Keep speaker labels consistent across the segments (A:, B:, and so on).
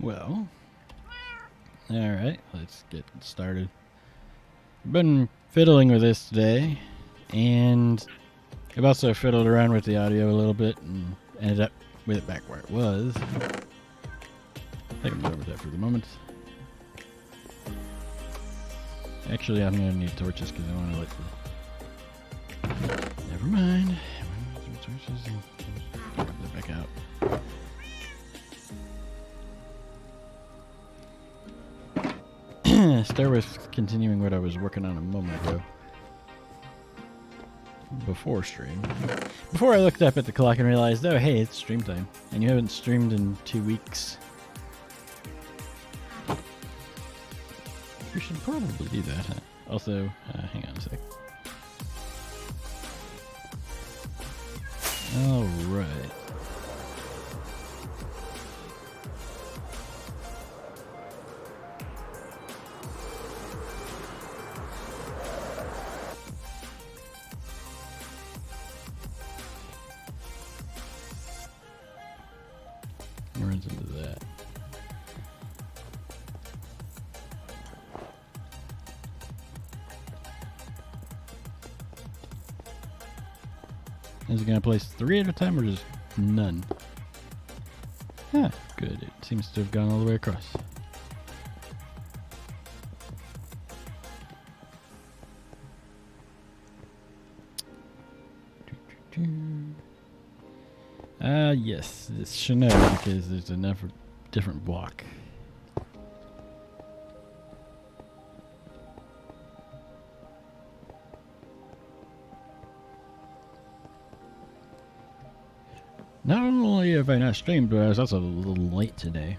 A: Well, alright, let's get started. Been fiddling with this today, and I've also fiddled around with the audio a little bit and ended up with it back where it was. I think I'm done with that for the moment. Actually, I'm going to need torches because I want to light the... Never mind. Torches and grab that back out. Start with continuing what I was working on a moment ago. Before stream. Before I looked up at the clock and realized, oh hey, it's stream time. And you haven't streamed in 2 weeks. We should probably do that, huh? Also, hang on a sec. Alright. Runs into that. Is it going to place 3 at a time or just none? Yeah, good. It seems to have gone all the way across. Yes, this should know because there's another different block. Not only have I not streamed, but I was also a little late today.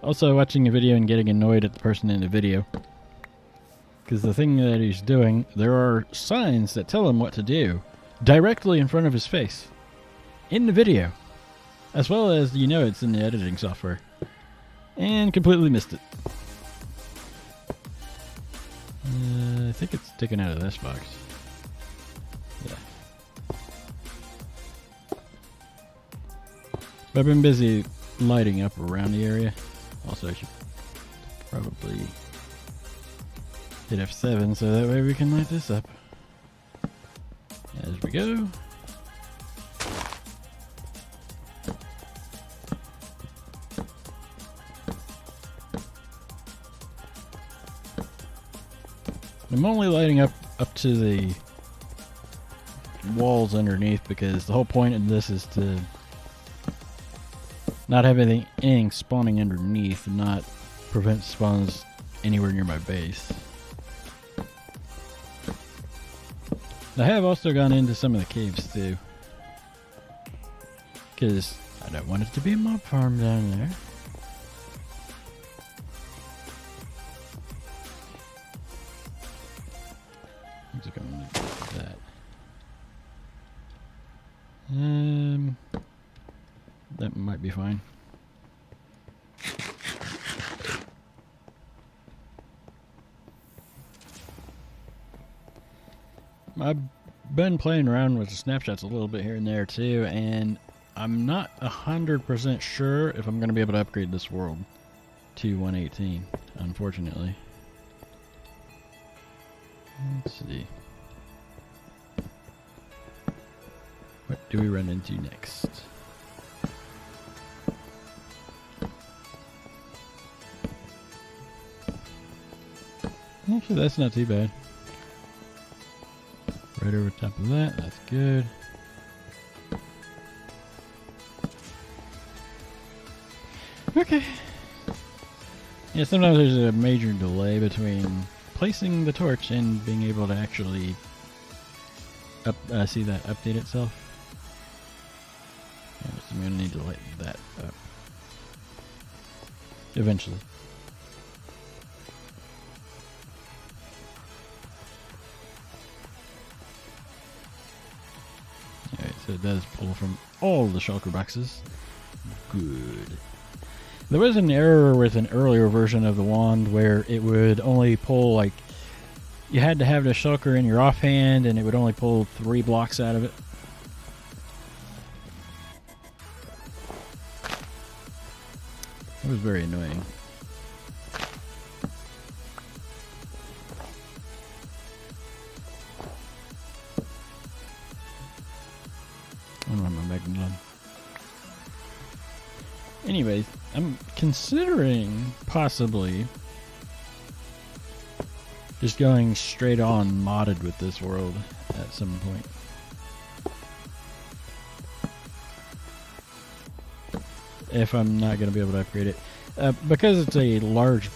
A: Also watching a video and getting annoyed at the person in the video. Because the thing that he's doing, there are signs that tell him what to do directly in front of his face in the video, as well as it's in the editing software, and completely missed it. I think it's taken out of this box. Yeah. But I've been busy lighting up around the area. Also, I should probably hit F7 so that way we can light this up. As we go. I'm only lighting up to the walls underneath because the whole point of this is to not have anything spawning underneath and not prevent spawns anywhere near my base. I have also gone into some of the caves too, because I don't want it to be a mob farm down there. Looks like I'm gonna do that. That might be fine. I've been playing around with the snapshots a little bit here and there too, and I'm not 100% sure if I'm going to be able to upgrade this world to 118, unfortunately. Let's see. What do we run into next? Actually, that's not too bad. Right over top of that, that's good. Okay. Yeah, sometimes there's a major delay between placing the torch and being able to actually see that update itself. Yeah, so I'm going to need to light that up. Eventually. So it does pull from all the shulker boxes. Good. There was an error with an earlier version of the wand where it would only pull, like, you had to have the shulker in your offhand and it would only pull 3 blocks out of it. was very annoying. I don't have my Megalon. Anyways, I'm considering possibly just going straight on modded with this world at some point. If I'm not going to be able to upgrade it. Because it's a large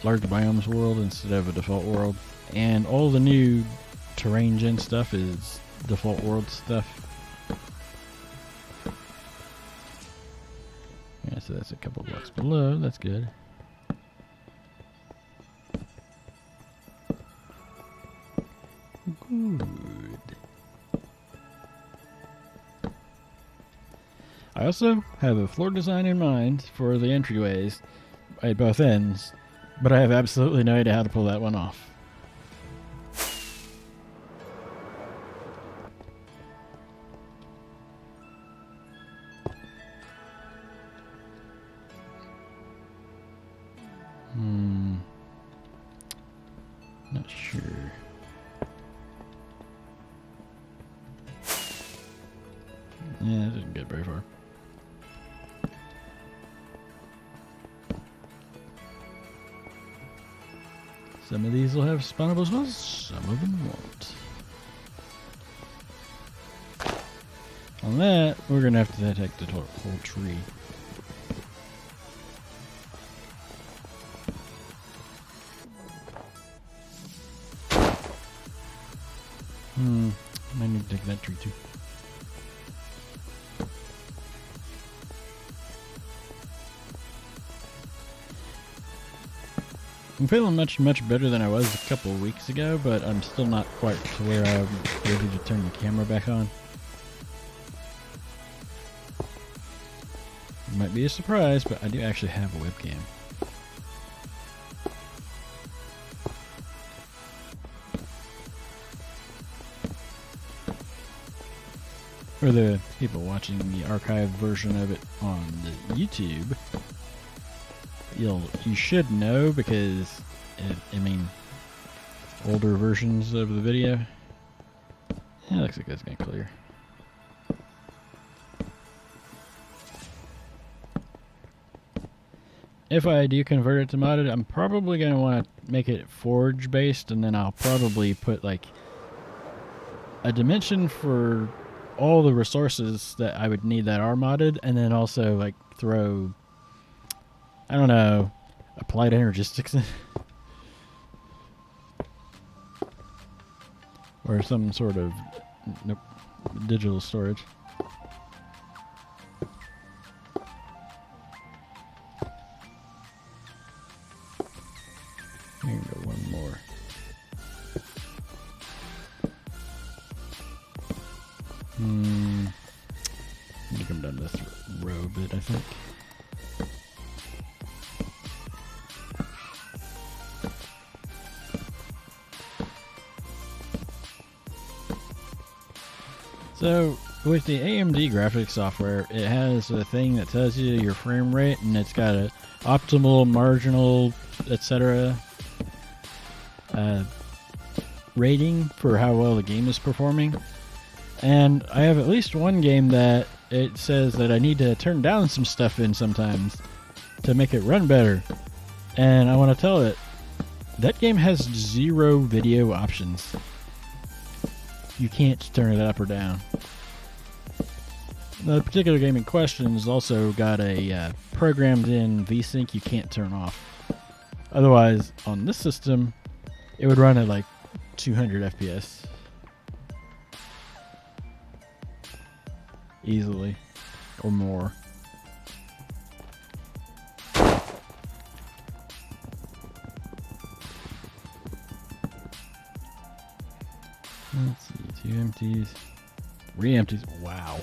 A: biomes world instead of a default world, and all the new terrain gen stuff is default world stuff. Yeah, so that's a couple blocks below. That's good. Good. I also have a floor design in mind for the entryways at both ends, but I have absolutely no idea how to pull that one off. Not sure. Yeah, that didn't get very far. Some of these will have spawnable spells, some of them won't. On that, we're going to have to detect the whole tree. I need to take that tree too. I'm feeling much better than I was a couple of weeks ago, but I'm still not quite to where I'm ready to turn the camera back on. It might be a surprise, but I do actually have a webcam. For the people watching the archived version of it on the YouTube, you should know because I mean older versions of the video. Yeah, looks like that's gonna clear. If I do convert it to modded, I'm probably gonna want to make it forge based, and then I'll probably put like a dimension for all the resources that I would need that are modded, and then also like throw, I don't know, applied energistics in. Or some sort of digital storage. Here we go, one more. I think I'm done this row bit, I think. So, with the AMD graphics software, it has a thing that tells you your frame rate, and it's got a optimal, marginal, etc. Rating for how well the game is performing. And I have at least one game that it says that I need to turn down some stuff in sometimes to make it run better. And I want to tell it, that game has 0 video options. You can't turn it up or down. The particular game in question has also got a programmed in VSync you can't turn off. Otherwise, on this system, it would run at like 200 FPS. Easily. Or more. Let's see, 2 empties. 3 empties. Wow.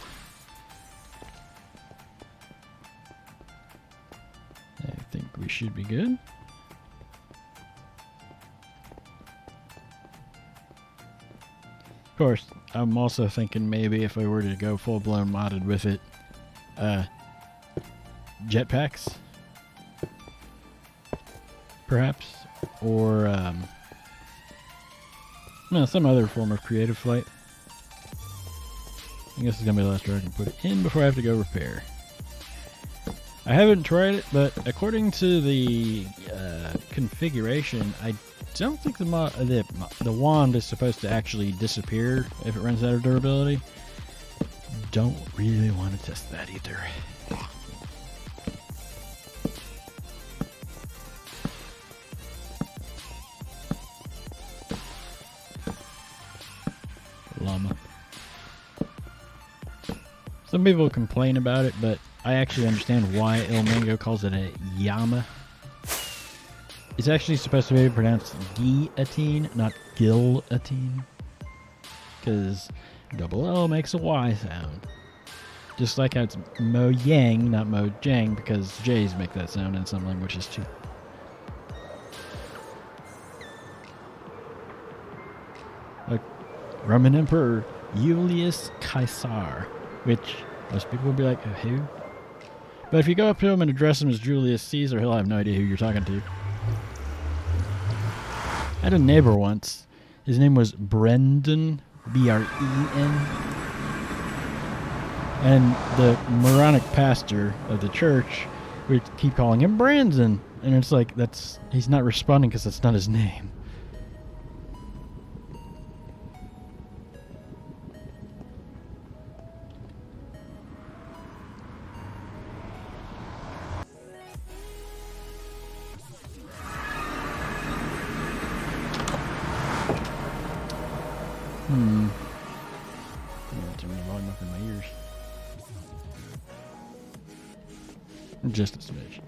A: I think we should be good. Of course, I'm also thinking maybe if I were to go full-blown modded with it, jetpacks. perhaps, or no, some other form of creative flight. I guess it's gonna be the last draw I can put it in before I have to go repair. I haven't tried it, but according to the configuration, I don't think the wand is supposed to actually disappear if it runs out of durability. Don't really want to test that either. Llama. Some people complain about it, but I actually understand why El Mango calls it a llama. It's actually supposed to be pronounced guillotine, not guillotine. Because double L makes a Y sound. Just like how it's Mojang, not Mojang, because J's make that sound in some languages too. Like Roman Emperor Julius Caesar, which most people would be like, who? But if you go up to him and address him as Julius Caesar, he'll have no idea who you're talking to. I had a neighbor once. His name was Brendan, B-R-E-N. And the moronic pastor of the church would keep calling him Brandon. And it's like, he's not responding because that's not his name. I'm gonna turn the volume up in my ears. Just a smidge.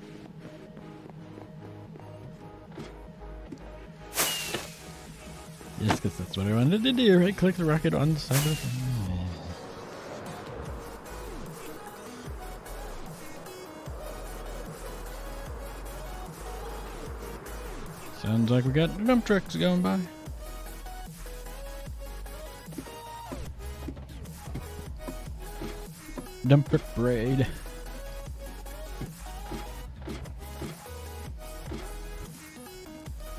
A: Yes, because that's what I wanted to do. Right click the rocket on the side of the thing. Sounds like we got dump trucks going by. Dump truck parade.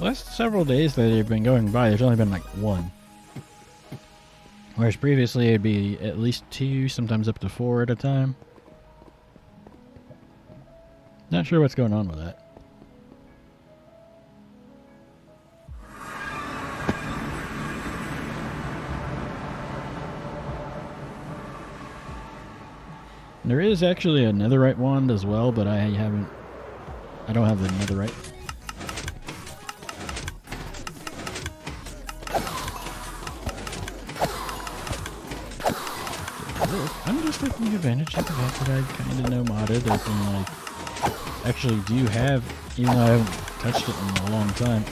A: Last several days that they've been going by, there's only been like one. Whereas previously it'd be at least 2, sometimes up to 4 at a time. Not sure what's going on with that. There is actually a netherite wand as well, but I don't have the netherite. I'm just taking advantage of the fact that I kind of know modded. I can actually do have, even though I haven't touched it in a long time.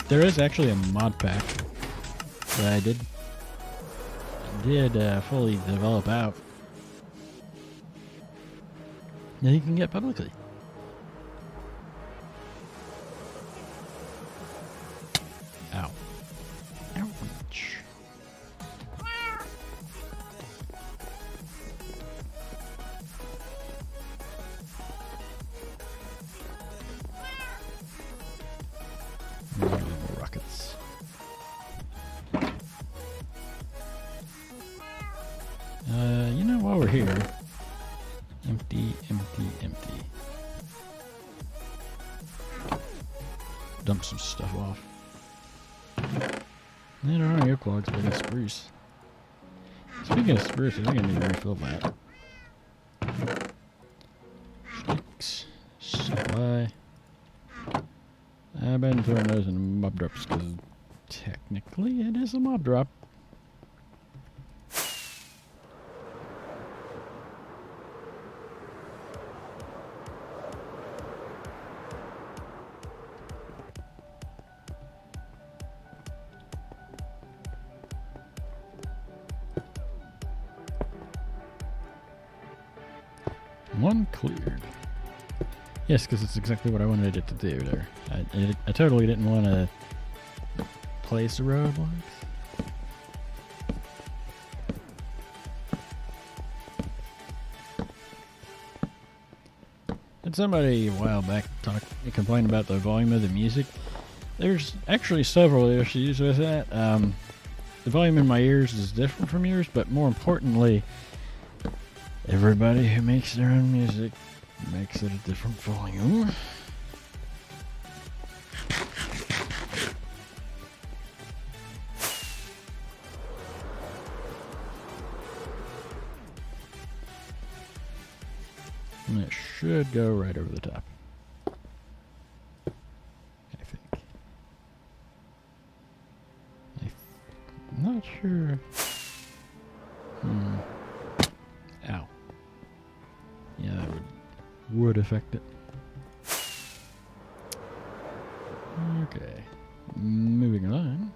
A: There is actually a mod pack that I did fully develop out that you can get publicly. Ow. Ouch. Rockets. You know, while we're here, empty. Dump some stuff off. There are ear plugs, but it's spruce. Speaking of spruce, I think I need to refill that. Sticks. Supply. I've been throwing those in mob drops because technically it is a mob drop. One cleared. Yes, because it's exactly what I wanted it to do there. I totally didn't want to place the roadblocks. somebody a while back complained about the volume of the music. There's actually several issues with that. The volume in my ears is different from yours, but more importantly, everybody who makes their own music makes it a different volume. And it should go right over the top. I think. I'm not sure. Ow. Yeah, that would affect it. Okay. Moving along.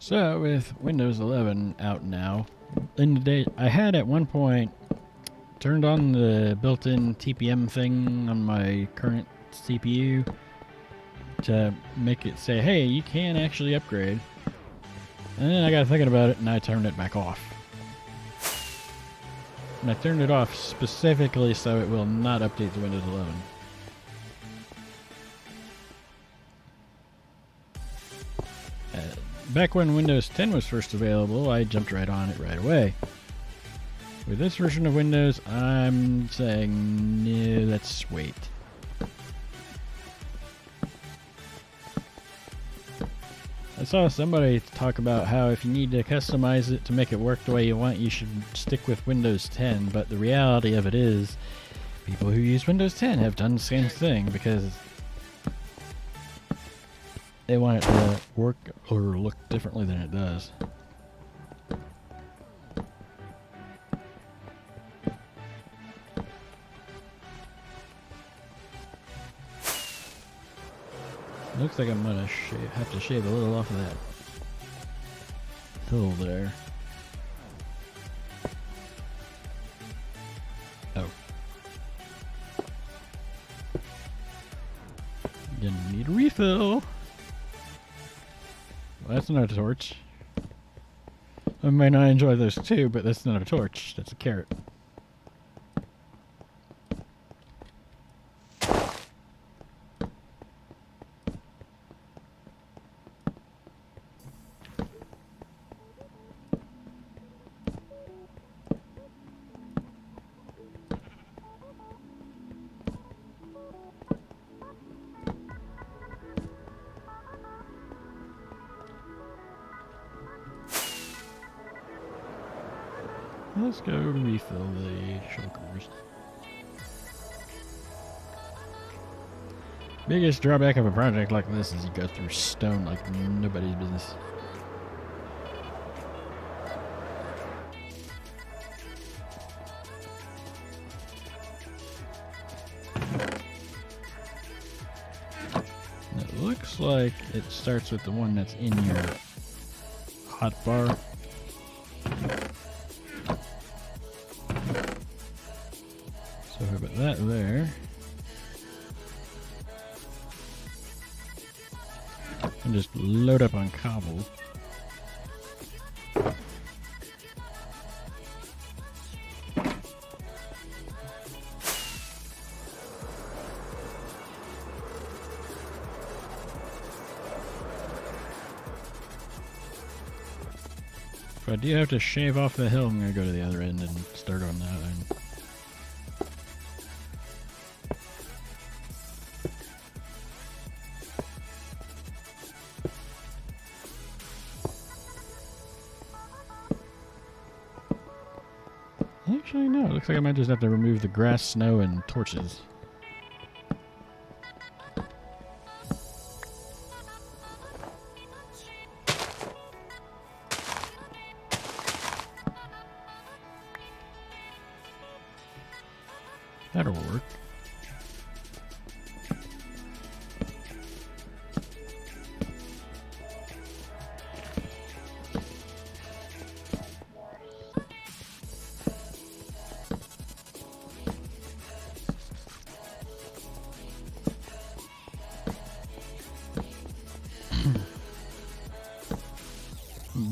A: So, with Windows 11 out now, in the day, I had at one point turned on the built-in TPM thing on my current CPU to make it say, hey, you can actually upgrade. And then I got thinking about it and I turned it back off. And I turned it off specifically so it will not update to Windows 11. Back when Windows 10 was first available, I jumped right on it right away. With this version of Windows, I'm saying, no, let's wait. I saw somebody talk about how if you need to customize it to make it work the way you want, you should stick with Windows 10, but the reality of it is, people who use Windows 10 have done the same thing because they want it to work or look differently than it does. Looks like I'm gonna have to shave a little off of that hill there. Oh. Gonna need a refill. Well, that's not a torch. I may not enjoy those too, but that's not a torch. That's a carrot. Let's go refill the shulkers. Biggest drawback of a project like this is you go through stone like nobody's business. It looks like it starts with the one that's in your hotbar. So we put that there. And just load up on cobble. If I do have to shave off the hill, I'm going to go to the other end and start on that end. Actually, no. It looks like I might just have to remove the grass, snow, and torches. That'll work.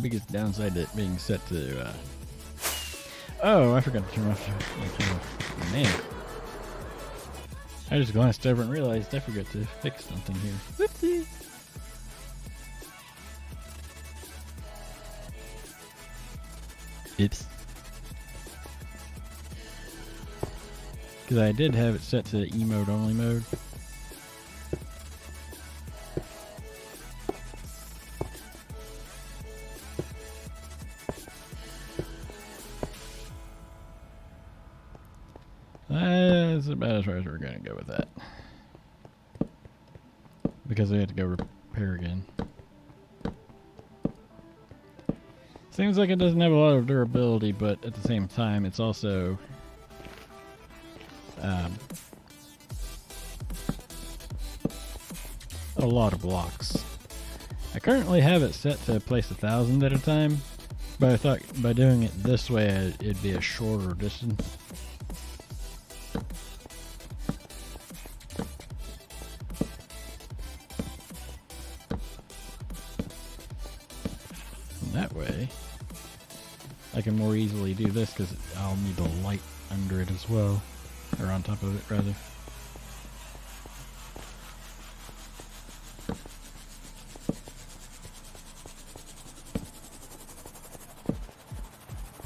A: biggest downside to it being set to, oh, I forgot to turn off the camera. Man. I just glanced over and realized I forgot to fix something here. Whoopsie! Oops. Because I did have it set to emote only mode. That's about as far as we're going to go with that. Because I had to go repair again. Seems like it doesn't have a lot of durability, but at the same time, it's also a lot of blocks. I currently have it set to place 1,000 at a time, but I thought by doing it this way, it'd be a shorter distance. That way, I can more easily do this because I'll need the light under it as well, or on top of it rather.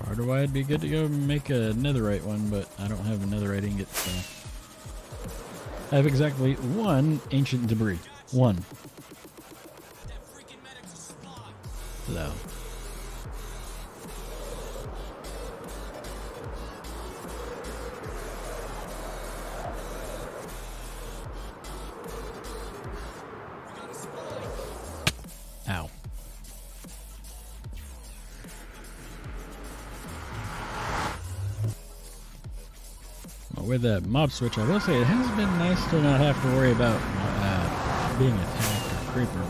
A: Part of why it'd be good to go make a netherite one, but I don't have a netherite ingot, so I have exactly one ancient debris. One. So. Ow. Well, with that mob switch, I will say it has been nice to not have to worry about being attacked or creeper.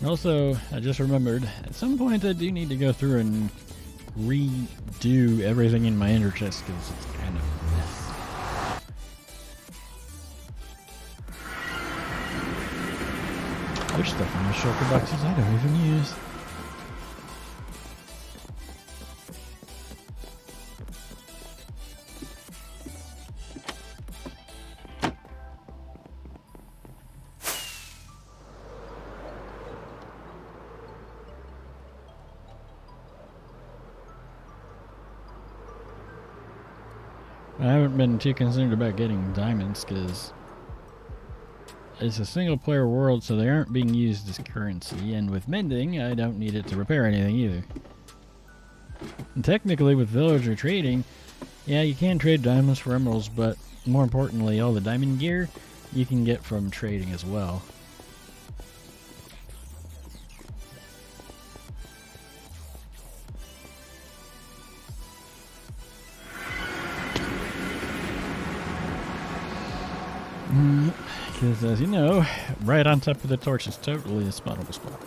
A: Also, I just remembered, at some point I do need to go through and redo everything in my ender chest because it's kind of a mess. There's stuff in the shulker boxes I don't even use. I haven't been too concerned about getting diamonds because it's a single player world, so they aren't being used as currency, and with mending I don't need it to repair anything either. And technically with villager trading, yeah, you can trade diamonds for emeralds, but more importantly all the diamond gear you can get from trading as well. Because as you know, right on top of the torch is totally a spawnable spot.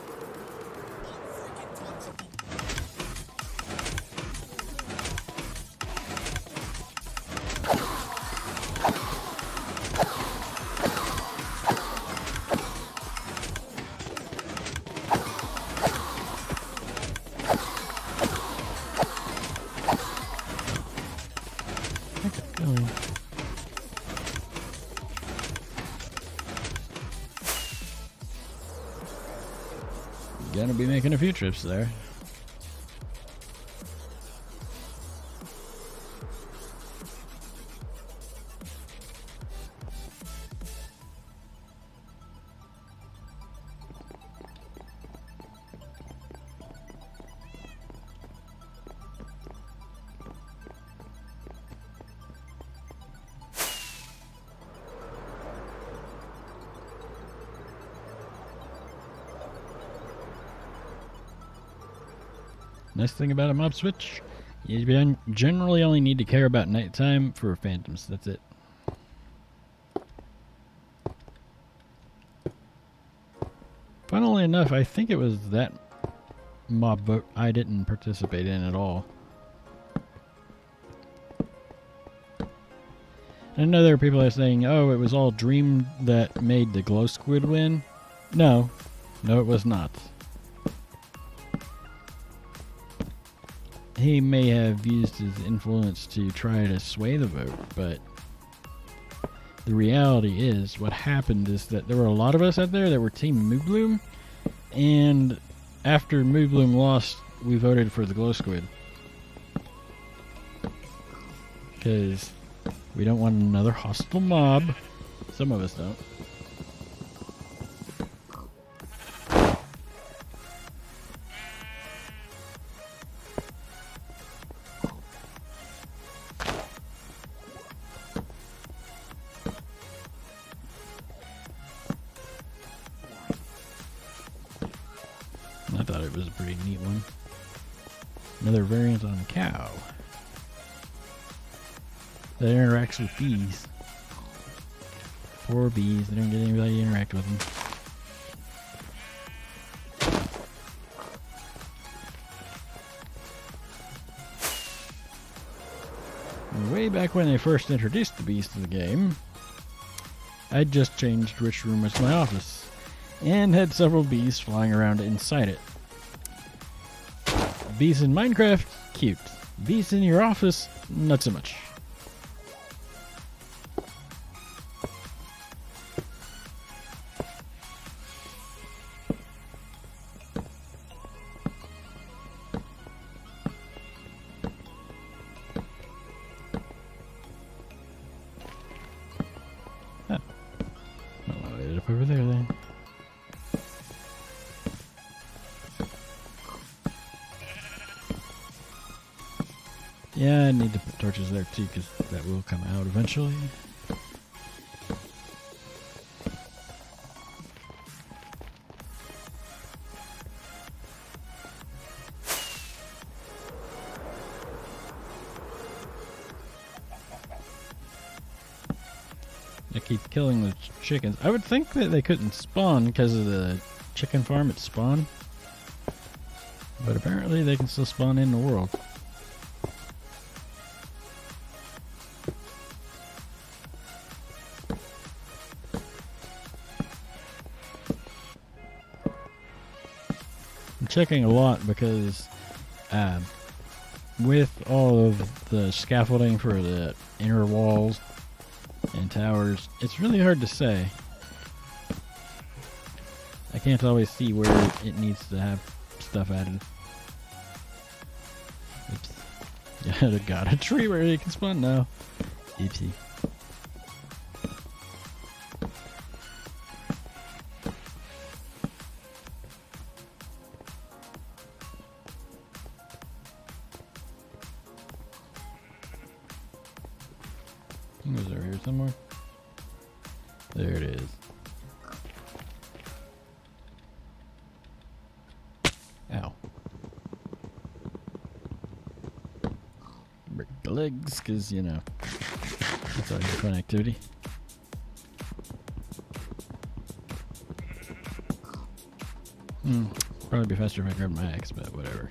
A: Gonna be making a few trips there. Nice thing about a mob switch, you generally only need to care about nighttime for phantoms. That's it. Funnily enough, I think it was that mob vote I didn't participate in at all. I know there are people that are saying, oh, it was all Dream that made the glow squid win. No. No, it was not. He may have used his influence to try to sway the vote, but the reality is what happened is that there were a lot of us out there that were Team Moobloom, and after Moobloom lost, we voted for the glow squid. Because we don't want another hostile mob. Some of us don't. I thought it was a pretty neat one. Another variant on cow that interacts with bees. Poor bees, they don't get anybody to interact with them. Way back when they first introduced the bees to the game, I'd just changed which room was my office, and had several bees flying around inside it. Bees in Minecraft, cute. Bees in your office, not so much. Huh. I'll light it up over there then. Yeah, I need to put torches there too, because that will come out eventually. I keep killing the chickens. I would think that they couldn't spawn because of the chicken farm at spawn. But apparently they can still spawn in the world. I'm checking a lot because with all of the scaffolding for the inner walls and towers, it's really hard to say. I can't always see where it needs to have stuff added. Oops. Yeah, got a tree where you can spawn now. Oopsie. It was over here somewhere. There it is. Ow. Break the legs, because, you know, that's always a fun activity. Probably be faster if I grab my axe, but whatever.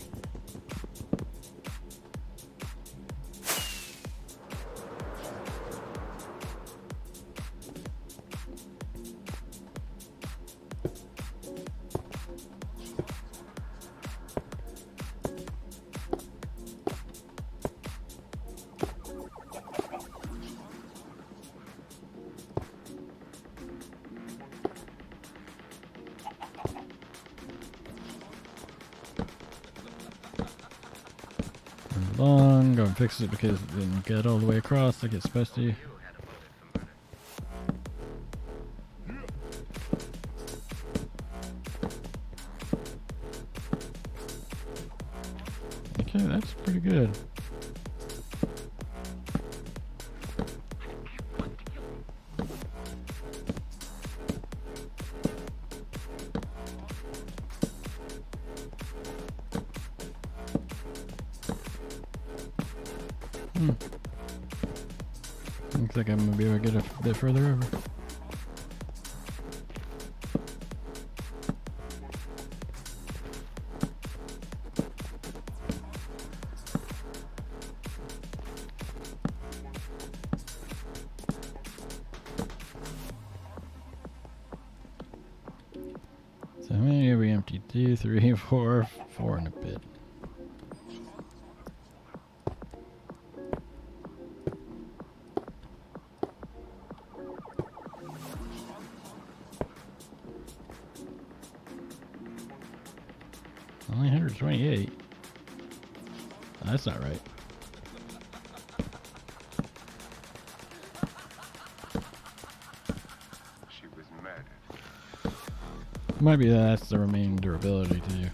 A: Long, go and fix it because it didn't get all the way across like it's supposed to. Okay, that's pretty good. Looks like I'm gonna be able to get a bit further over. So how many have we emptied? 2, 3, 4, 4 and a bit. Only 128. That's not right.
B: She was murdered.
A: Might be that's the remaining durability too.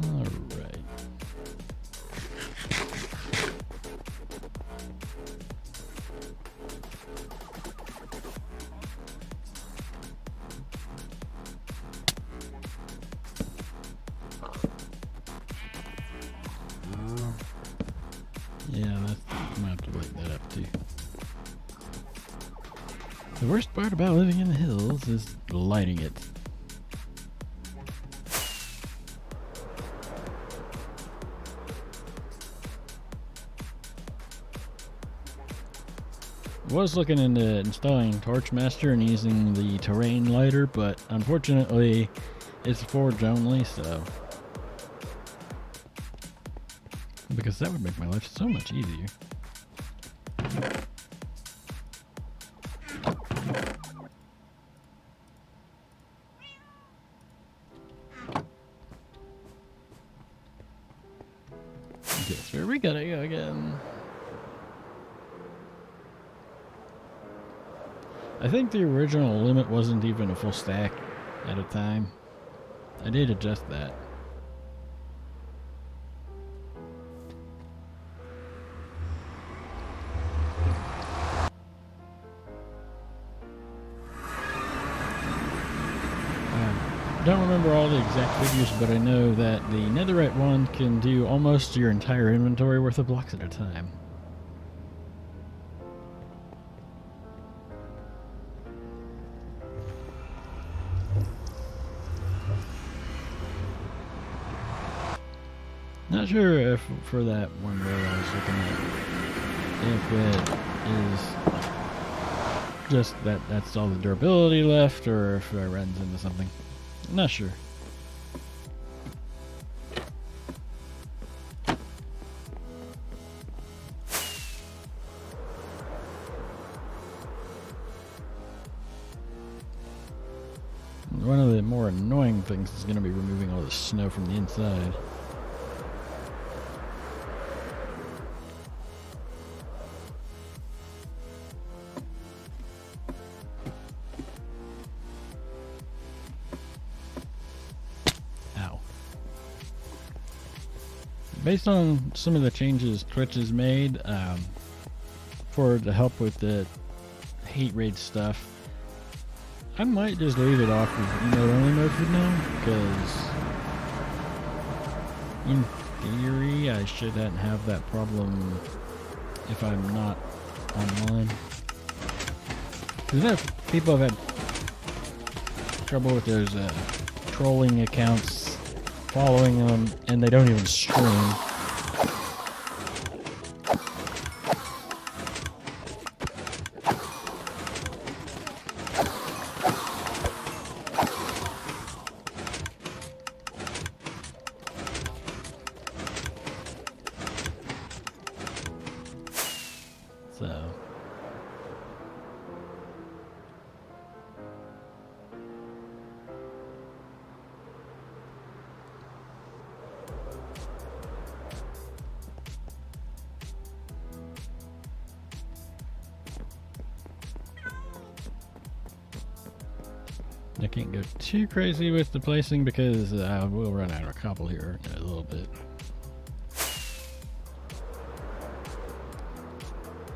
A: Alright. Yeah, I'm gonna have to light that up too. The worst part about living in the hills is lighting it. Was looking into installing Torchmaster and using the terrain lighter, but unfortunately it's Forge only, so because that would make my life so much easier. Guess where we gotta go again. I think the original limit wasn't even a full stack at a time. I did adjust that. Don't remember all the exact figures, but I know that the netherite one can do almost your entire inventory worth of blocks at a time. Not sure if for that one row I was looking at, if it is just that's all the durability left, or if it runs into something. I'm not sure. One of the more annoying things is going to be removing all the snow from the inside. Based on some of the changes Twitch has made to help with the hate raid stuff, I might just leave it off of emote only mode for now, because in theory I shouldn't have that problem if I'm not online. Because I know people have had trouble with those trolling accounts following them, and they don't even stream. So I can't go too crazy with the placing because we'll run out of cobble here in a little bit.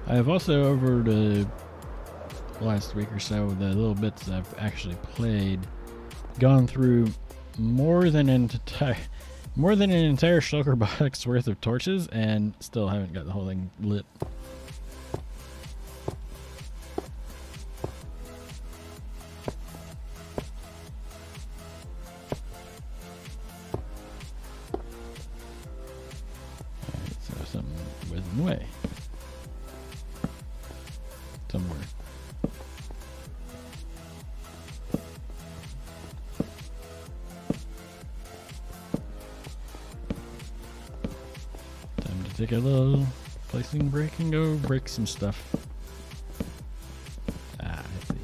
A: I have also, over the last week or so, the little bits I've actually played, gone through more than an entire shulker box worth of torches, and still haven't got the whole thing lit. wrong way. Somewhere. Time to take a little placing break and go break some stuff. Ah, I see.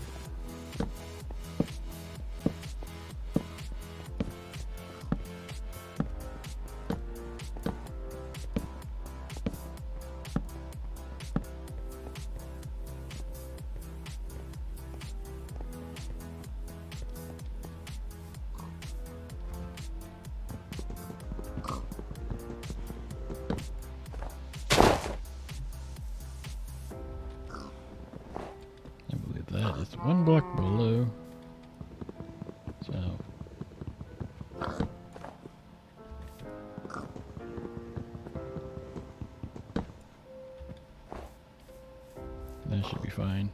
A: That is one block below. So that should be fine.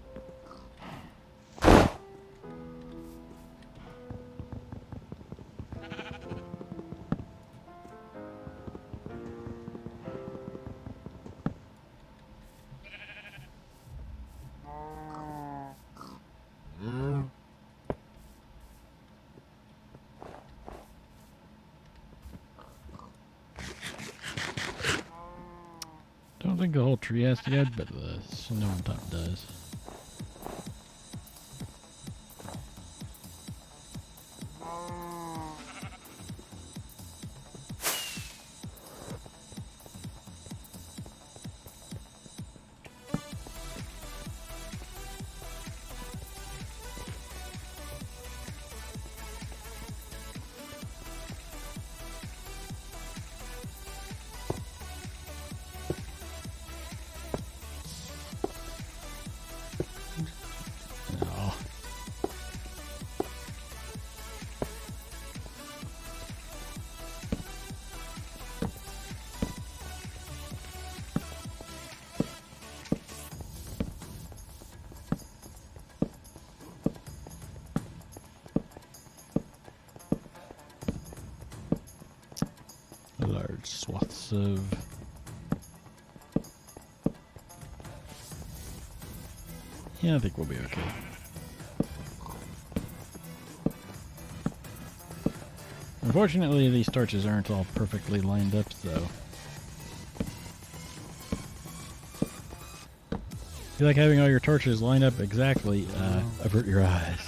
A: Don't think the whole tree has to go, but the snow on top does. Large swaths of I think we'll be okay. Unfortunately, these torches aren't all perfectly lined up, so if you like having all your torches lined up exactly, avert your eyes.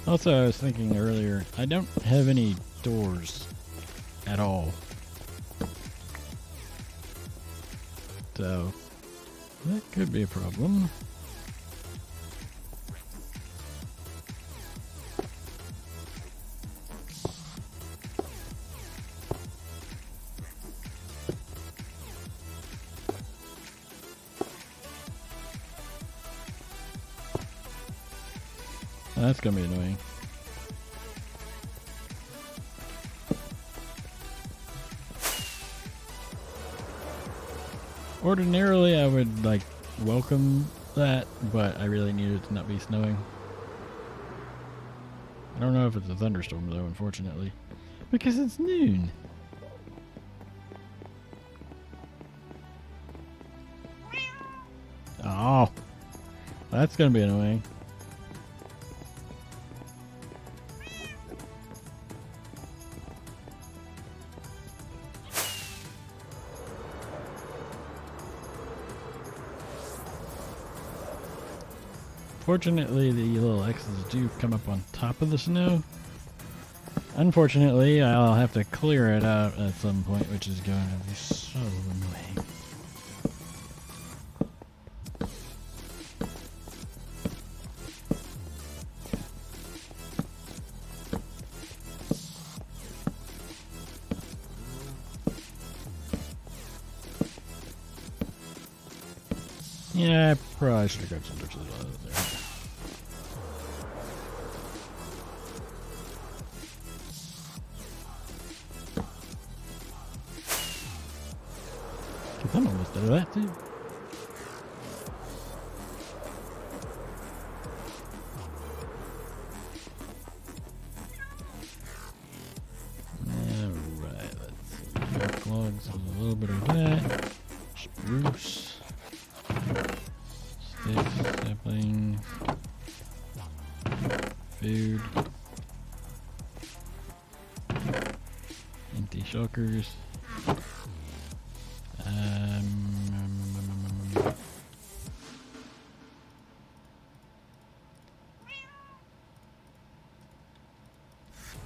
A: Also, I was thinking earlier, I don't have any doors at all. So, that could be a problem. That's gonna be annoying. Ordinarily, I would like welcome that, but I really need it to not be snowing. I don't know if it's a thunderstorm though, unfortunately, because it's noon. Oh, that's gonna be annoying. Fortunately, the little X's do come up on top of the snow. Unfortunately, I'll have to clear it out at some point, which is going to be so annoying. Yeah, I probably should have grabbed some torches while I was there. I'm almost Instead of that too. Alright, let's see. Dark logs, a little bit of that. Spruce. Sticks, saplings. Food. Empty shulkers.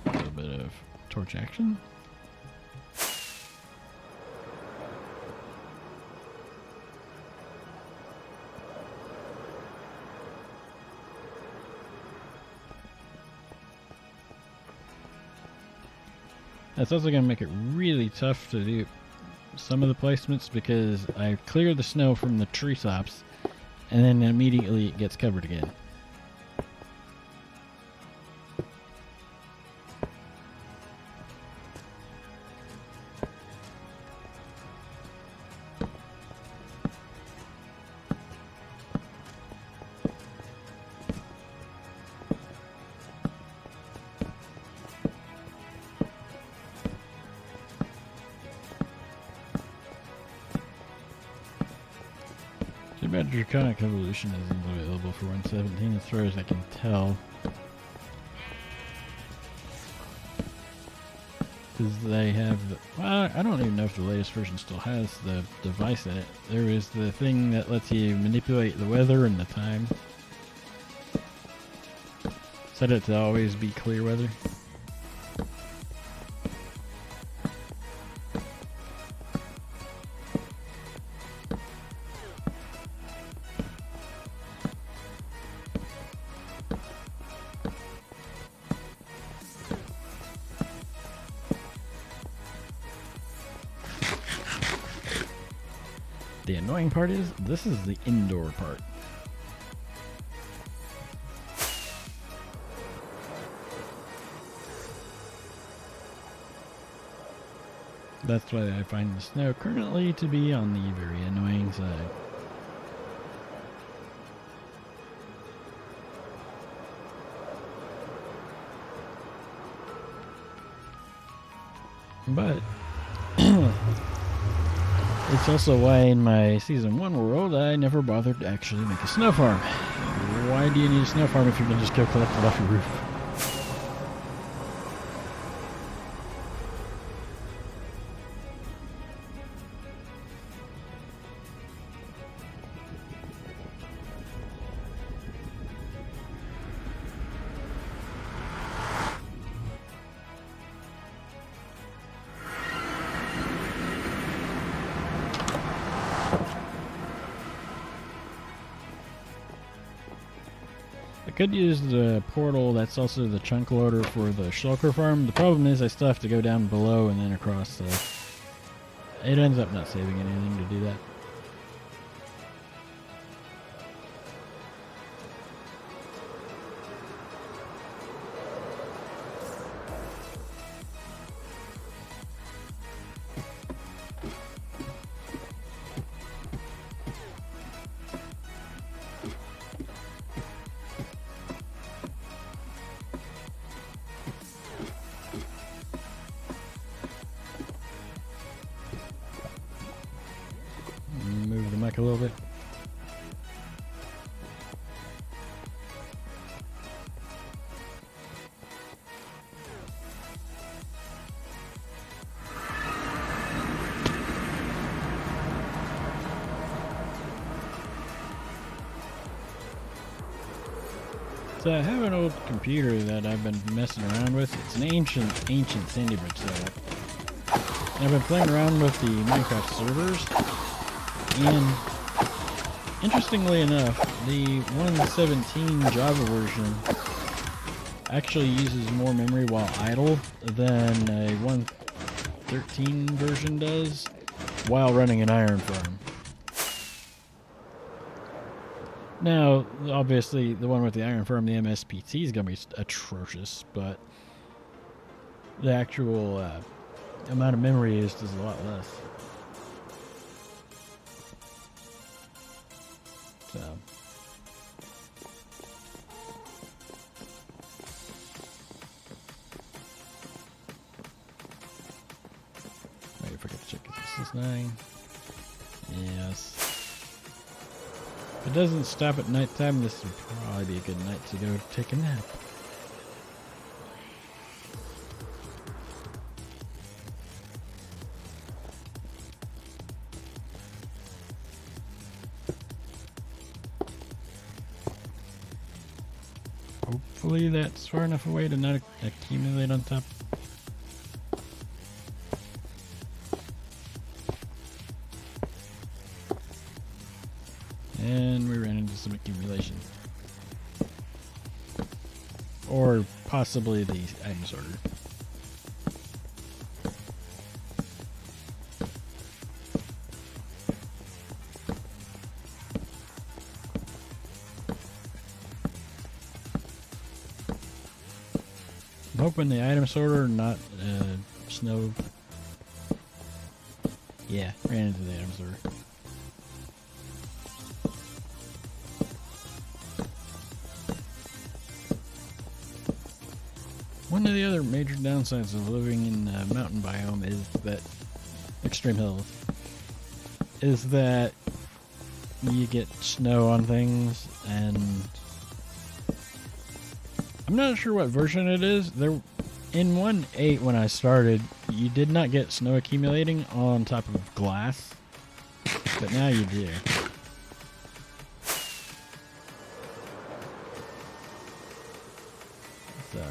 A: A little bit of torch action. That's also going to make it really tough to do some of the placements because I clear the snow from the treetops and then immediately it gets covered again. Draconic Evolution isn't available for 117 as far as I can tell. Because they have the... Well, I don't even know if the latest version still has the device in it. There is the thing that lets you manipulate the weather and the time. Set it to always be clear weather. The annoying part is, this is the indoor part. That's why I find the snow currently to be on the very annoying side. But it's also why in my Season 1 world I never bothered to actually make a snow farm. Why do you need a snow farm if you can just go collect it off your roof? I could use the portal that's also the chunk loader for the shulker farm. The problem is I still have to go down below and then across, so it ends up not saving anything to do that. Move the mic a little bit. So I have an old computer that I've been messing around with. It's an ancient Sandy Bridge setup. And I've been playing around with the Minecraft servers. And interestingly enough, the 1.17 Java version actually uses more memory while idle than a 1.13 version does while running an iron farm. Now, obviously, the one with the iron farm, the MSPT, is going to be atrocious, but the actual amount of memory is just a lot less. So. Wait, I forgot to check if this is 9. Yes. If it doesn't stop at nighttime, this would probably be a good night to go take a nap. Hopefully that's far enough away to not accumulate on top. And we ran into some accumulation. Or possibly the item sorter. I'm hoping the item sorter, not snow. Yeah, ran into the item sorter. One of the other major downsides of living in the mountain biome is that extreme hills is that you get snow on things, and I'm not sure what version it is. There, in 1.8 when I started, you did not get snow accumulating on top of glass, but now you do. So.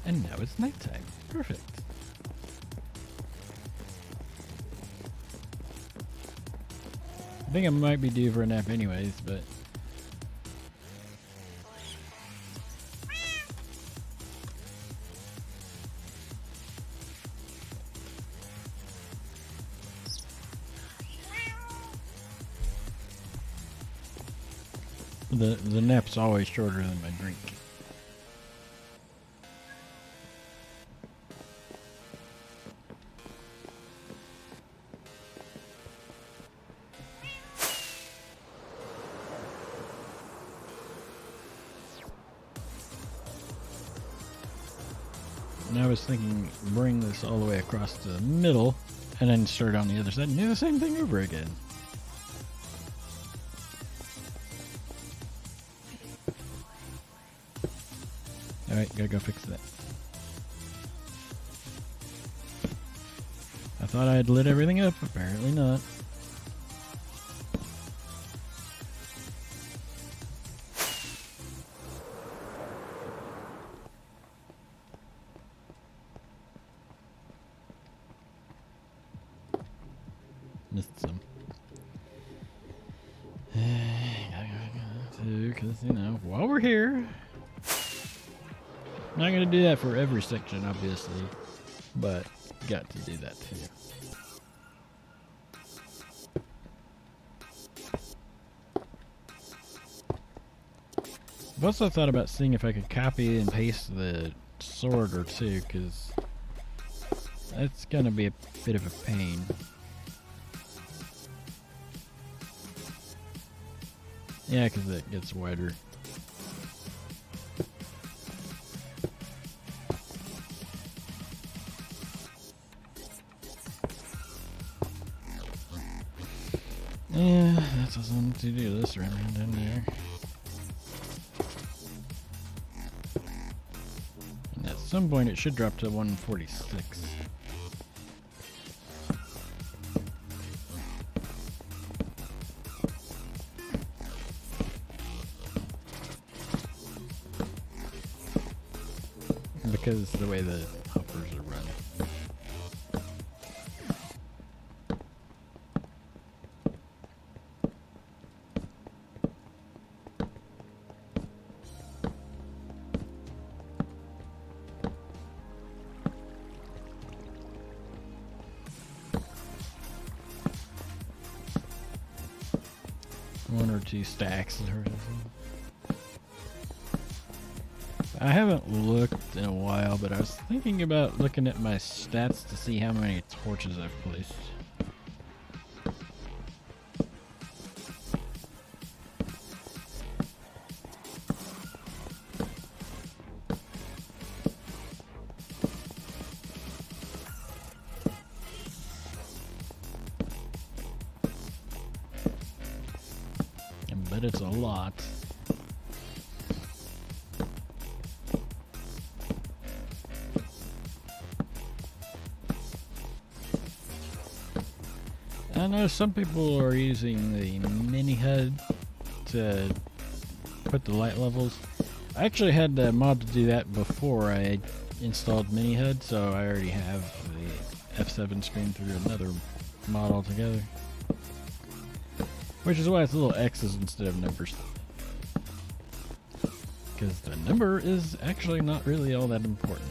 A: And now it's nighttime. Perfect. I think I might be due for a nap anyways, but... The nap's always shorter than my drink. And I was thinking bring this all the way across the middle and then start on the other side and do the same thing over again. Alright, gotta go fix that. I thought I had lit everything up, apparently not. Missed some. Because, you know, while we're here, not going to do that for every section, obviously, but got to do that too. I've also thought about seeing if I could copy and paste the sword or two, because that's going to be a bit of a pain. Yeah, because it gets wider. Yeah, that doesn't to do this round in there. And at some point it should drop to 146. Because the way the hoppers are run. One or two stacks or something. I haven't looked in a while, but I was thinking about looking at my stats to see how many torches I've placed. I bet it's a lot. I know some people are using the mini HUD to put the light levels. I actually had the mod to do that before I installed mini HUD, so I already have the F7 screen through another mod altogether. Which is why it's little X's instead of numbers. Because the number is actually not really all that important.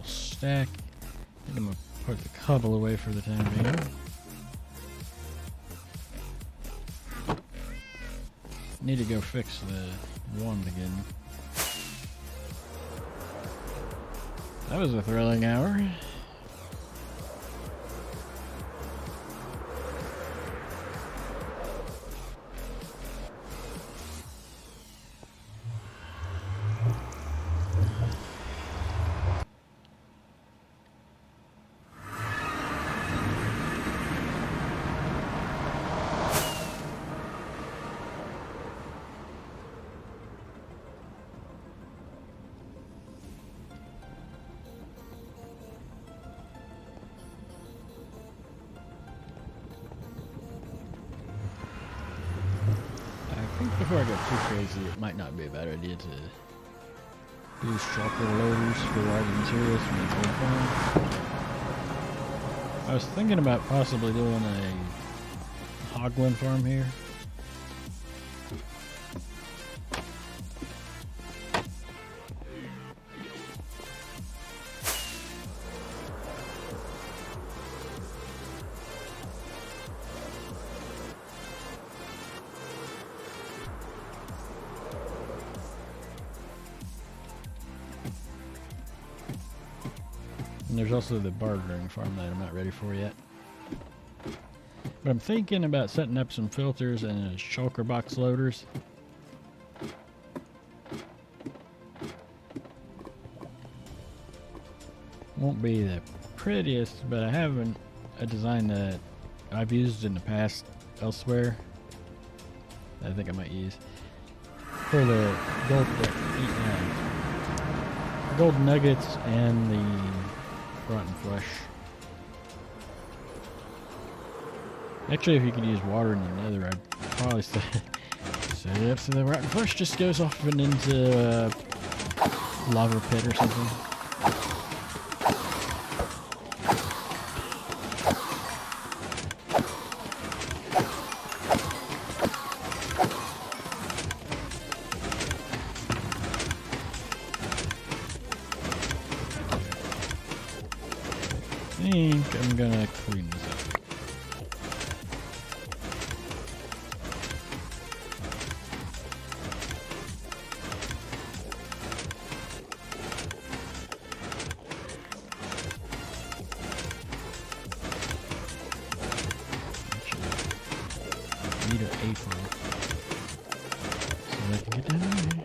A: Stack. I think I'm gonna put the cobble away for the time being. Need to go fix the wand again. That was a thrilling hour. Before I go too crazy, it might not be a bad idea to use shulker loaders for raw materials from the gold farm. I was thinking about possibly doing a hogwind farm here. And there's also the bartering farm that I'm not ready for yet. But I'm thinking about setting up some filters and shulker box loaders. Won't be the prettiest, but I have a design that I've used in the past elsewhere that I think I might use for the gold nuggets and the rotten flesh. Actually, if you could use water in your nether, I'd probably set it up so the rotten flesh just goes off and into a lava pit or something. I think I'm gonna clean this up. Need an apron so I can get down there.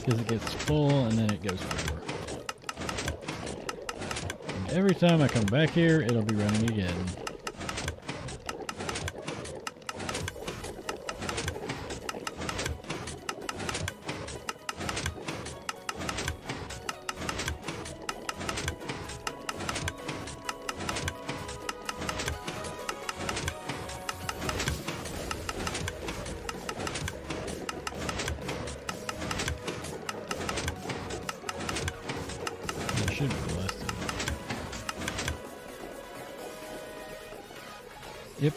A: Because it gets full and then it goes forever. And every time I come back here, it'll be running again. Yep.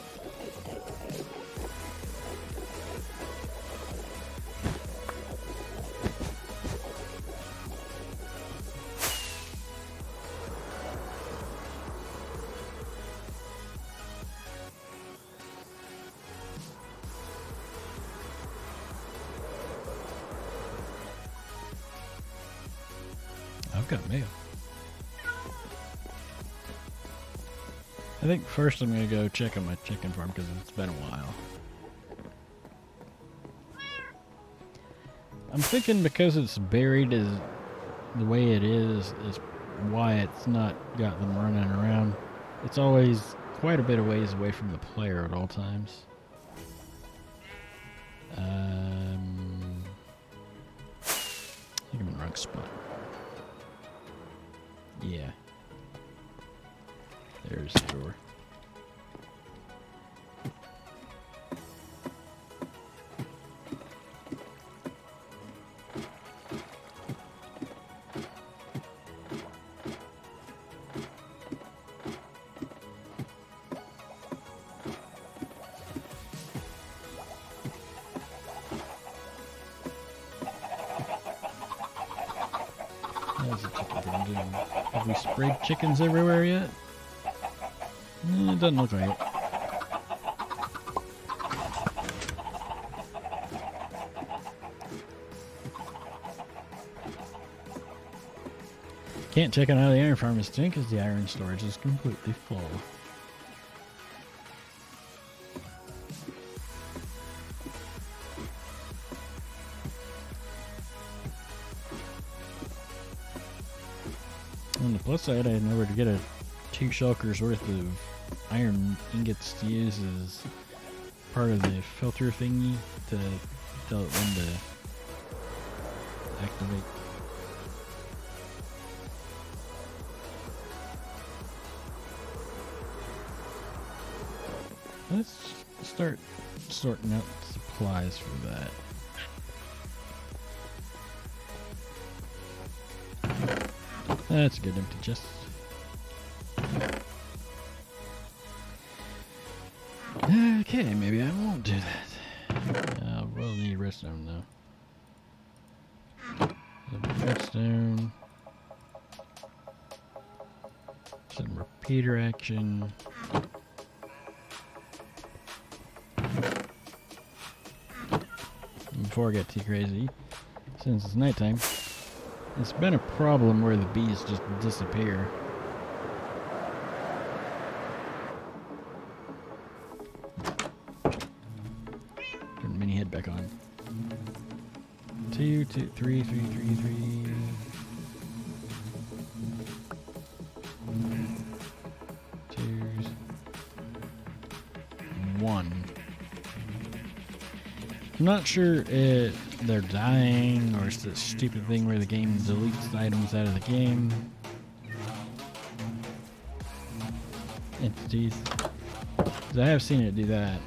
A: I've got mail. I think first I'm going to go check on my chicken farm because it's been a while. I'm thinking because it's buried as the way it is why it's not got them running around. It's always quite a bit of ways away from the player at all times. I think I'm in the wrong spot. Yeah. There's the door. How's the chicken been doing? Have we sprayed chickens everywhere yet? It doesn't look like it. Can't check on how the iron farm is doing because the iron storage is completely full. On the plus side, I know where to get 2 shulkers worth of iron ingots to use as part of the filter thingy to tell it when to activate. Let's start sorting out supplies for that. That's a good empty chest. Okay, maybe I won't do that. We'll need redstone though. Redstone. Some repeater action. Before I get too crazy, since it's nighttime, it's been a problem where the bees just disappear. Turn the mini head back on. 2, 2, 3, 3, 3, 3. 2s. 1. I'm not sure if they're dying or it's that stupid thing where the game deletes items out of the game. Entities. 'Cause I have seen it do that.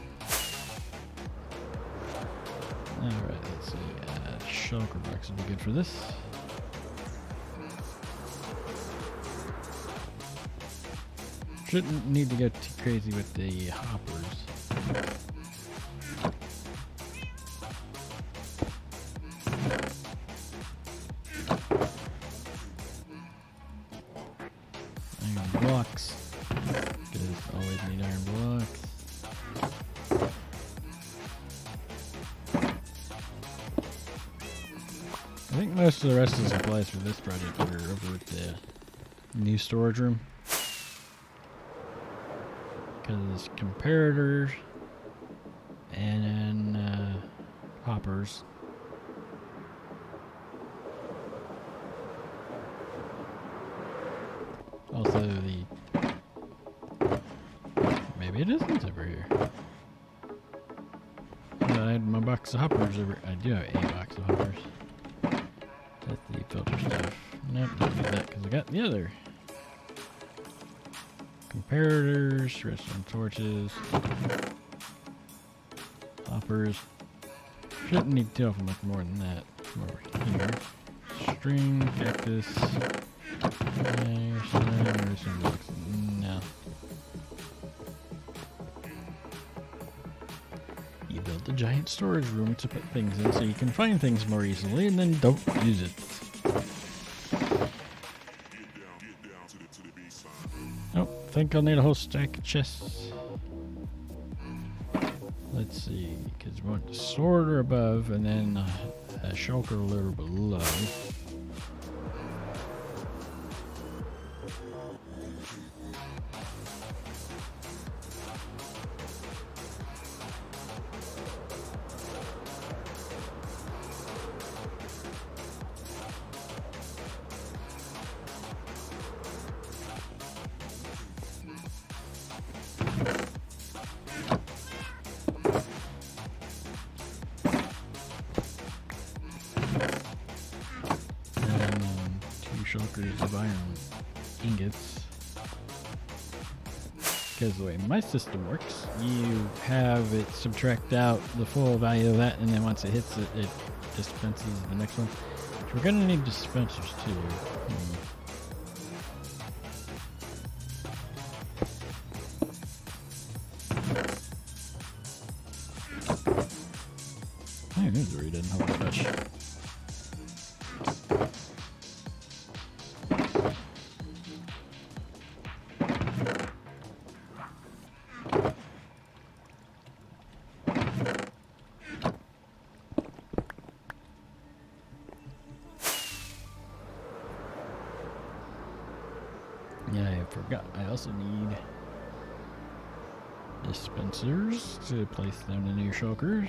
A: Alright, let's see. Shulker box would be good for this. Shouldn't need to go too crazy with the hoppers. Iron blocks. Because always need iron blocks. I think most of the rest of the supplies for this project are over at the new storage room. Because comparators and hoppers. Also maybe it isn't over here. I had my box of hoppers over. I do have a box of hoppers. That's the filter stuff. Nope, don't do that because I got the other. Comparators, redstone torches, hoppers. Shouldn't need to open much more than that. Come over here. String, cactus. Redstone blocks. No. You build a giant storage room to put things in so you can find things more easily and then don't use it. Oh, I think I'll need a whole stack of chests. Let's see, because we want the sorter above and then a shulker a little below. Shulkers of iron ingots. Because the way my system works, you have it subtract out the full value of that, and then once it hits it, it dispenses the next one. So we're gonna need dispensers too. I knew the read didn't hold that much. Yeah, I forgot. I also need dispensers to place down into your shulkers.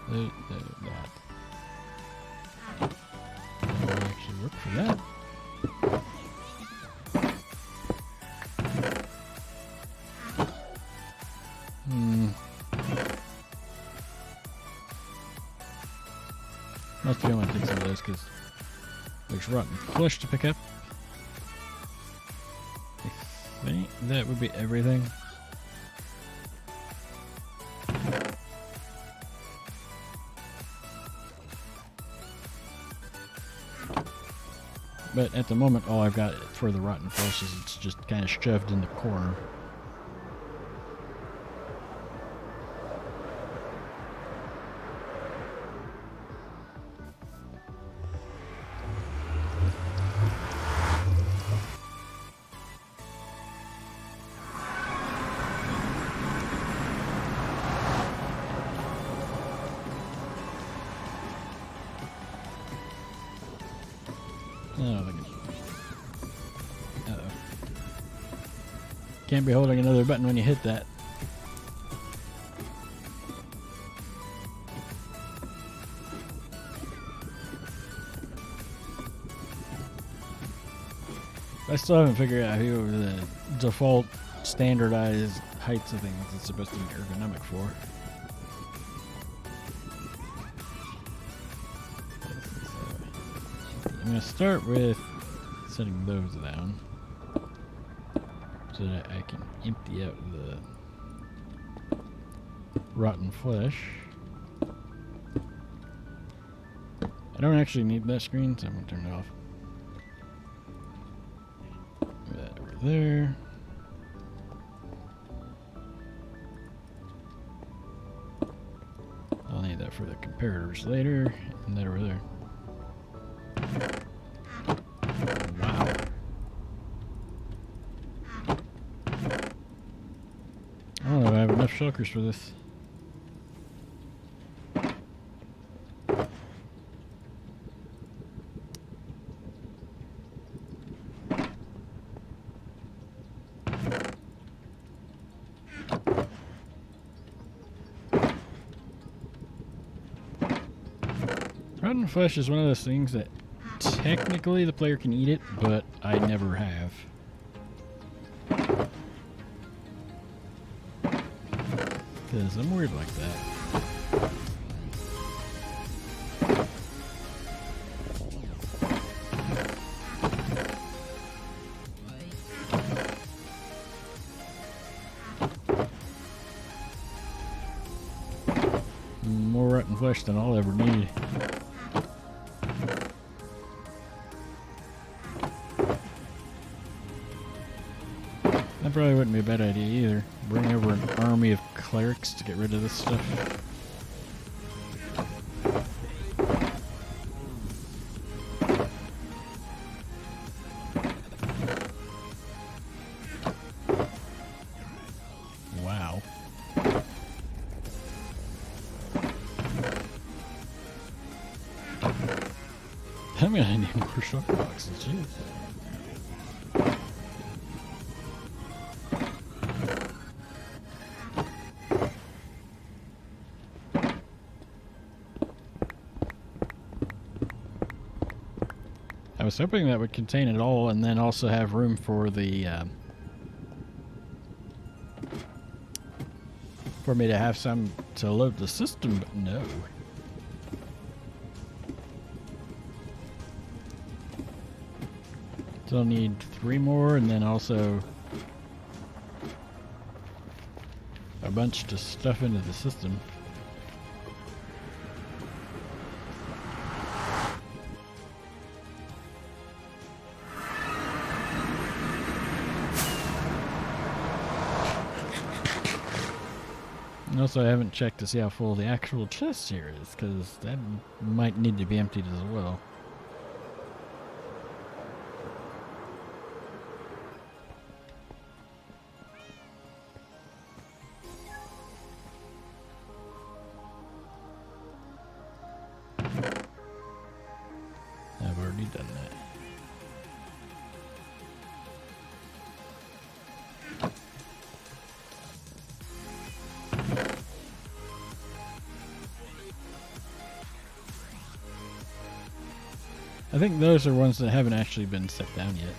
A: That will actually work for that. Must be able to take some of those because there's rotten flesh to pick up. I think that would be everything. But at the moment, all I've got for the rotten flesh is it's just kind of shoved in the corner. Uh-oh. Can't be holding another button when you hit that. I still haven't figured out who the default standardized heights of things it's supposed to be ergonomic for. I'm going to start with setting those down so that I can empty out the rotten flesh. I don't actually need that screen, so I'm going to turn it off. Move that over there. I'll need that for the comparators later, and that over there. Wow. I don't know if I have enough shulkers for this. Rotten flesh is one of those things that technically the player can eat it, but I never have. Because I'm weird like that. More rotten flesh than I'll ever need. That probably wouldn't be a bad idea either. Bring over an army of clerics to get rid of this stuff. Wow. I'm gonna need more short boxes, jeez. I was hoping that would contain it all and then also have room for the for me to have some to load the system, but no. Still need 3 more and then also a bunch to stuff into the system. Also, I haven't checked to see how full the actual chest here is, because that might need to be emptied as well. I've already done that. I think those are ones that haven't actually been set down yet.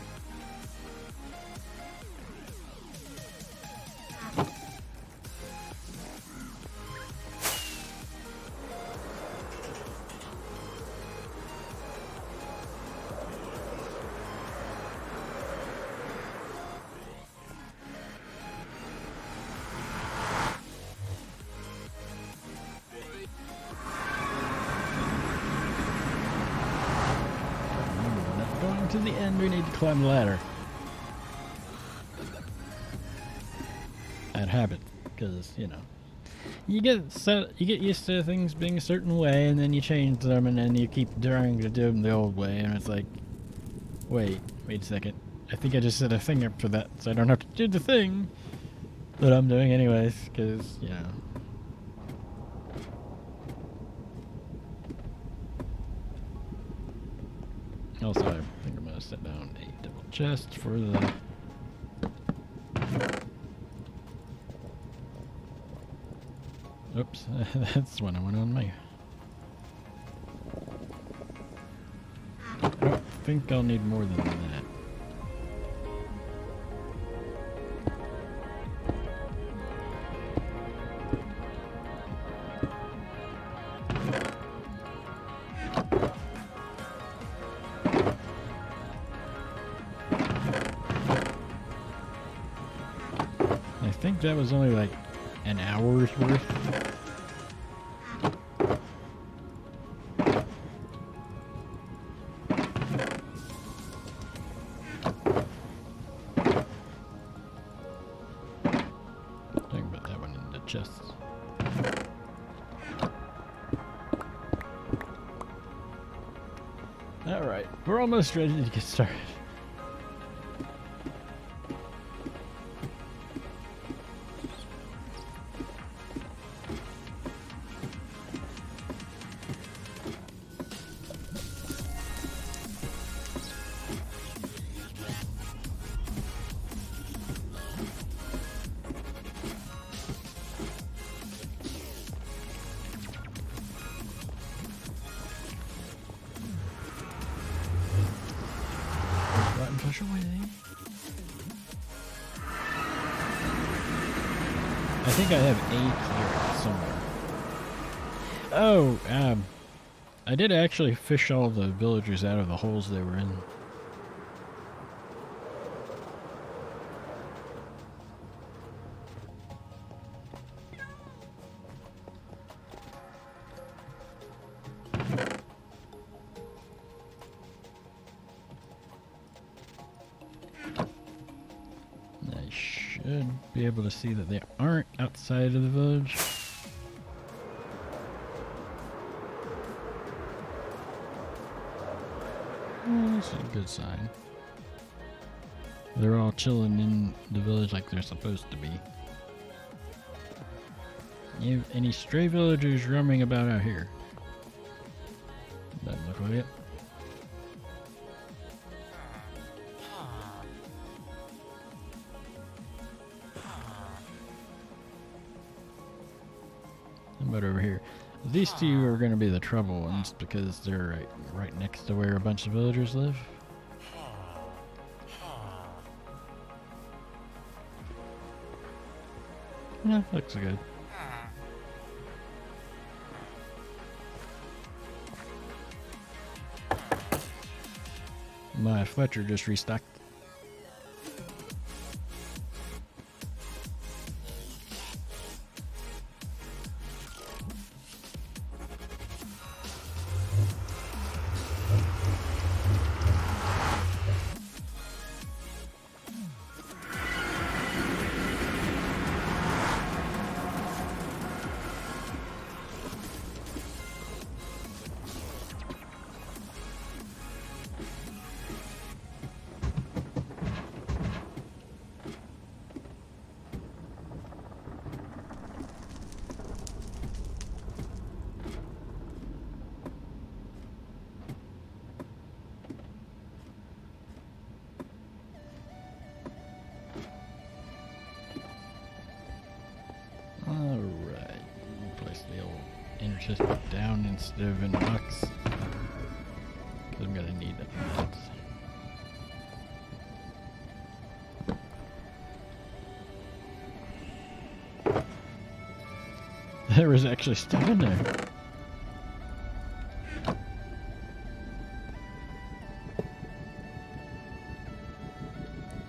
A: To the end, we need to climb the ladder. Out of habit, because you know, you get used to things being a certain way, and then you change them, and then you keep trying to do them the old way, and it's like, wait a second. I think I just set a thing up for that, so I don't have to do the thing that I'm doing anyways, because you know. Also, I think I'm going to set down a double chest for the... Oops, that's when I went on me. I don't think I'll need more than that. I think that was only like an hour's worth. Talking about that one in the chests. Alright, we're almost ready to get started. Push away. I think I have a clearance somewhere. Oh, I did actually fish all the villagers out of the holes they were in. Nice. should be able to see that they aren't outside of the village. This is a good sign. They're all chilling in the village like they're supposed to be. Any stray villagers roaming about out here? Doesn't look like it. How about over here? These two are going to be the trouble ones because they're right next to where a bunch of villagers live. Yeah, looks good. My Fletcher just restocked. Alright, place the old interchest down instead of in a box. Because I'm gonna need it. There was actually stuff in there.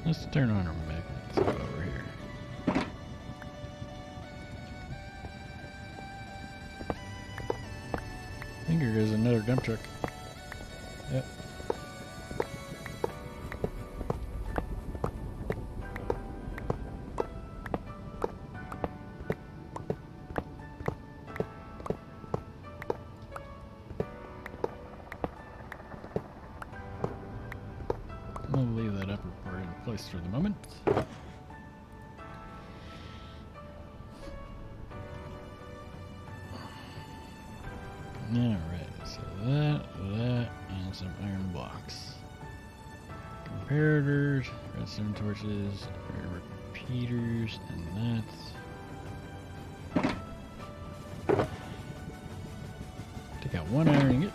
A: Let's turn on our magnets over here. I think there is another dump truck. Yep. I'll leave that upper part in place for the moment. Alright, so that, and some iron blocks. Comparators, redstone torches, repeaters, and that. Take out one iron ingot.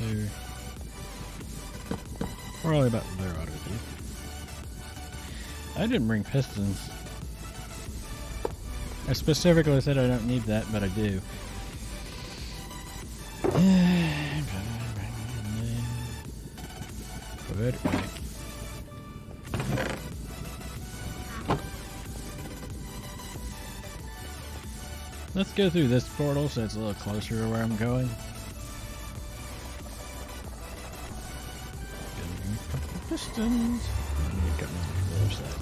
A: There. Probably about there ought to be. I didn't bring pistons. I specifically said I don't need that, but I do. Put it back. Let's go through this portal so it's a little closer to where I'm going. Pistons. I need to cut them to the other side.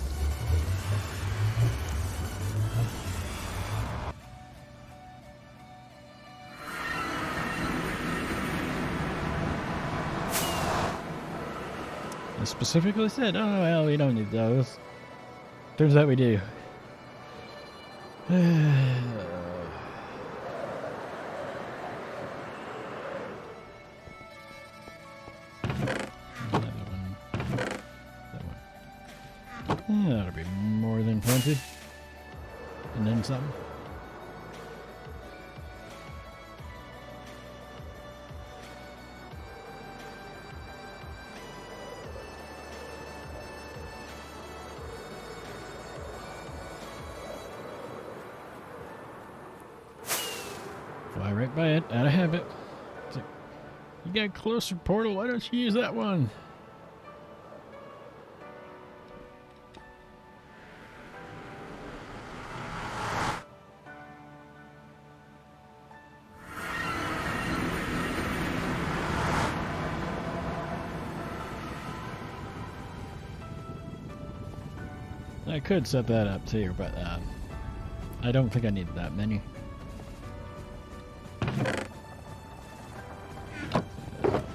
A: I specifically said, oh well, we don't need those. Turns out we do. That'll be more than plenty. And then some. Fly right by it, out of habit. It's like, you got a closer portal, why don't you use that one? I could set that up too, but I don't think I need that many.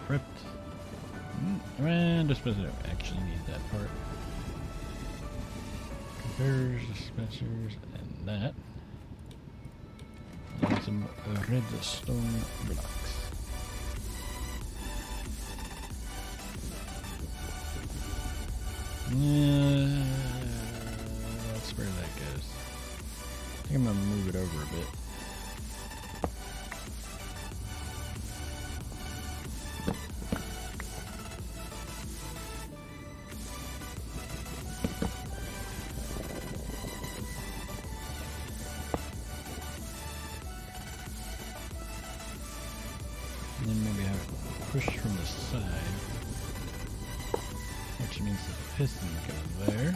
A: Ripped. And dispenser don't actually need that part. Compares, dispensers, and that. And some redstone blocks. Yeah, that's where that goes. I think I'm gonna move it over a bit. And then maybe have it push from the side, which means the piston goes there.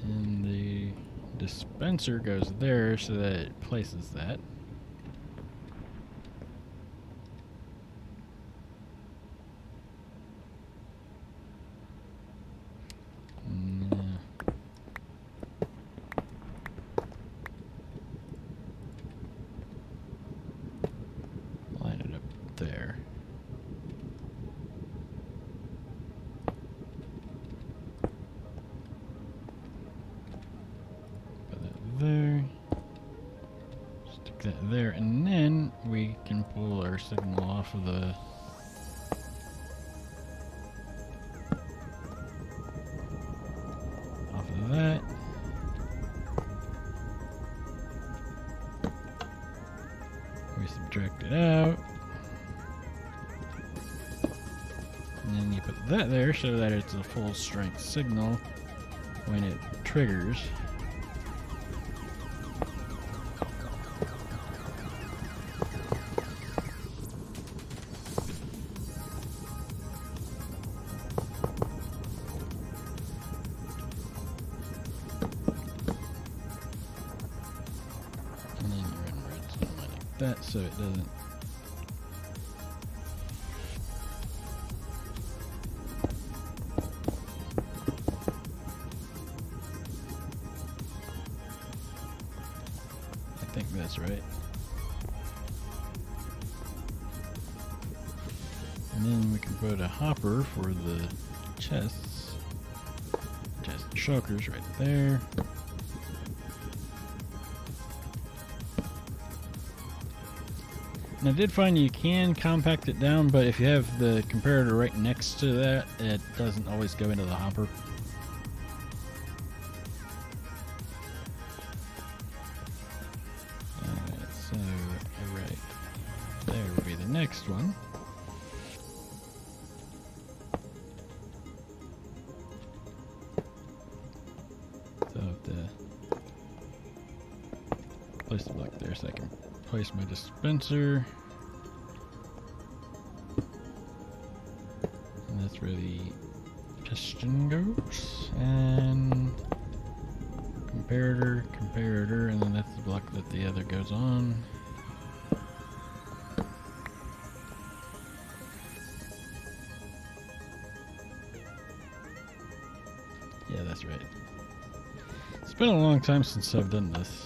A: And the dispenser goes there so that it places that. Line it up there. Put that there. Stick that there, and then we can pull our signal off of the that. We subtract it out. And then you put that there so that it's a full strength signal when it triggers. That so it doesn't I think that's right. And then we can put a hopper for the chests. Chest shulkers right there. And I did find you can compact it down, but if you have the comparator right next to that, it doesn't always go into the hopper. Alright, so right there would be the next one. So I have to place the block there so I can place my dispenser. And that's where the piston goes. And comparator, and then that's the block that the other goes on. Yeah, that's right. It's been a long time since I've done this.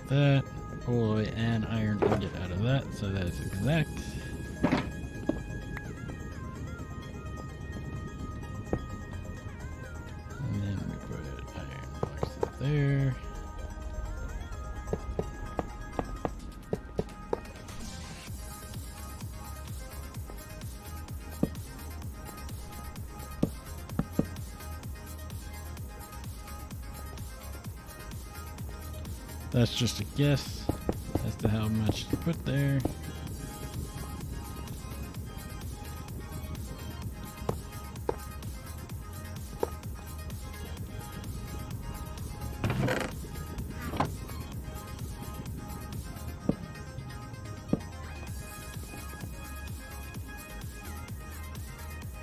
A: That, pull away an iron ingot out of that so that it's exact. And then we put iron blocks there. That's just a guess as to how much to put there.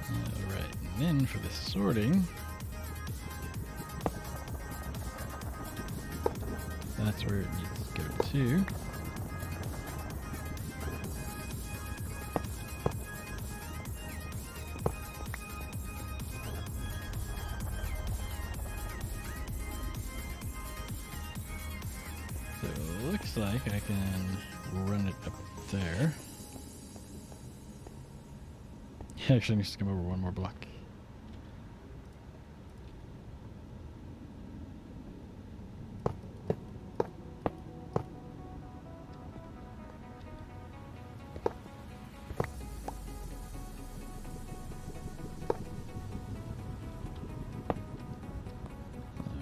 A: Alright, and then for the sorting, that's where it needs to go to. looks like I can run it up there. Actually, needs to come over one more block.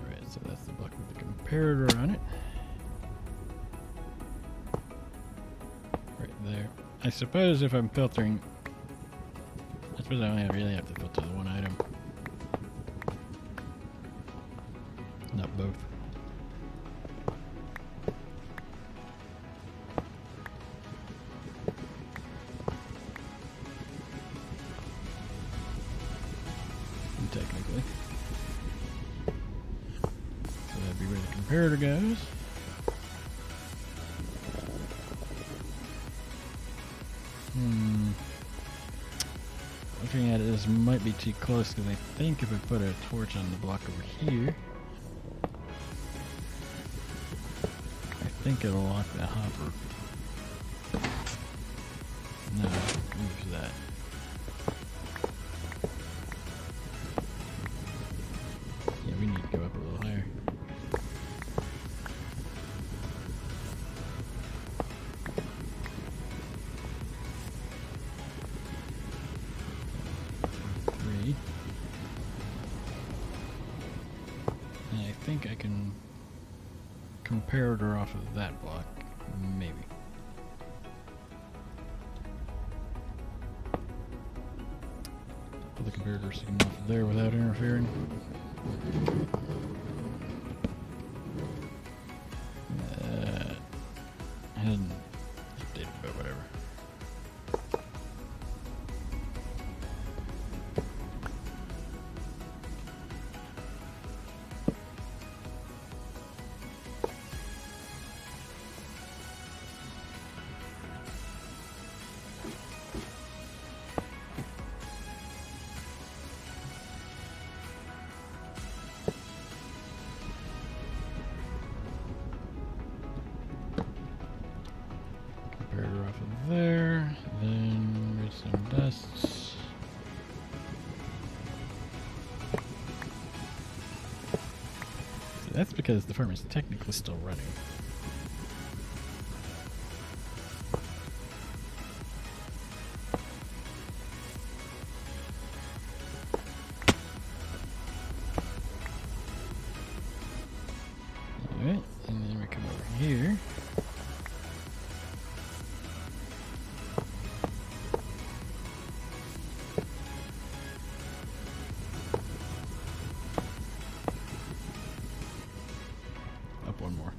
A: Alright, so that's the block with the comparator on it. Right there. I suppose if I'm filtering, I suppose I only really have to filter the one item, not both. Technically. So that'd be where the comparator goes. Looking at it, this might be too close because I think if I put a torch on the block over here, I think it'll lock the hopper. No, move that. Yeah, we need to go up a little higher. And I think I can comparator off of that block, maybe. Put the comparator sitting off of there without interfering. I hadn't updated, but whatever. Comparator off of there, then redstone dusts. So that's because the farm is technically still running. Alright, and then we come over here. Up one more.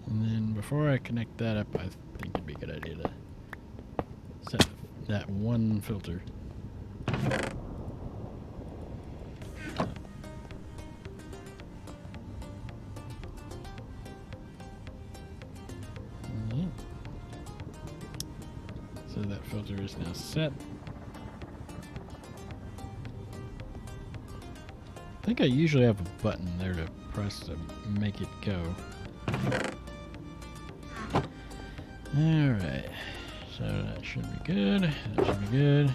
A: And then before I connect that up, I think it'd be a good idea to set that one filter. So that filter is now set. I think I usually have a button there to press to make it go. Alright, so that should be good. That should be good.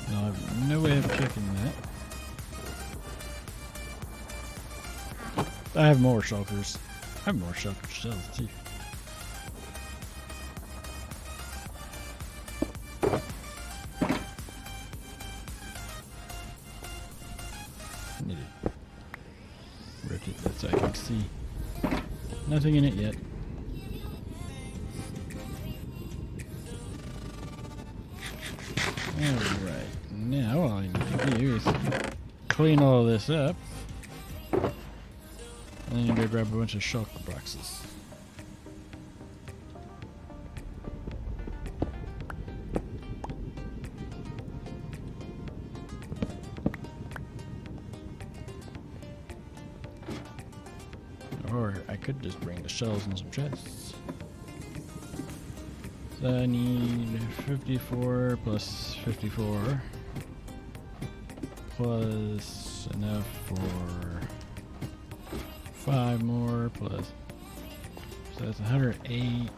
A: Now I have no way of checking that. I have more shulkers. I have more shulker shells too. I need to rotate that so I can see. Nothing in it yet. Alright, now all I need to do is clean all this up. And then you go grab a bunch of shulker boxes. Or I could just bring the shells and some chests. So I need 54 plus 54 plus enough for 5 more plus, so that's 108, 118,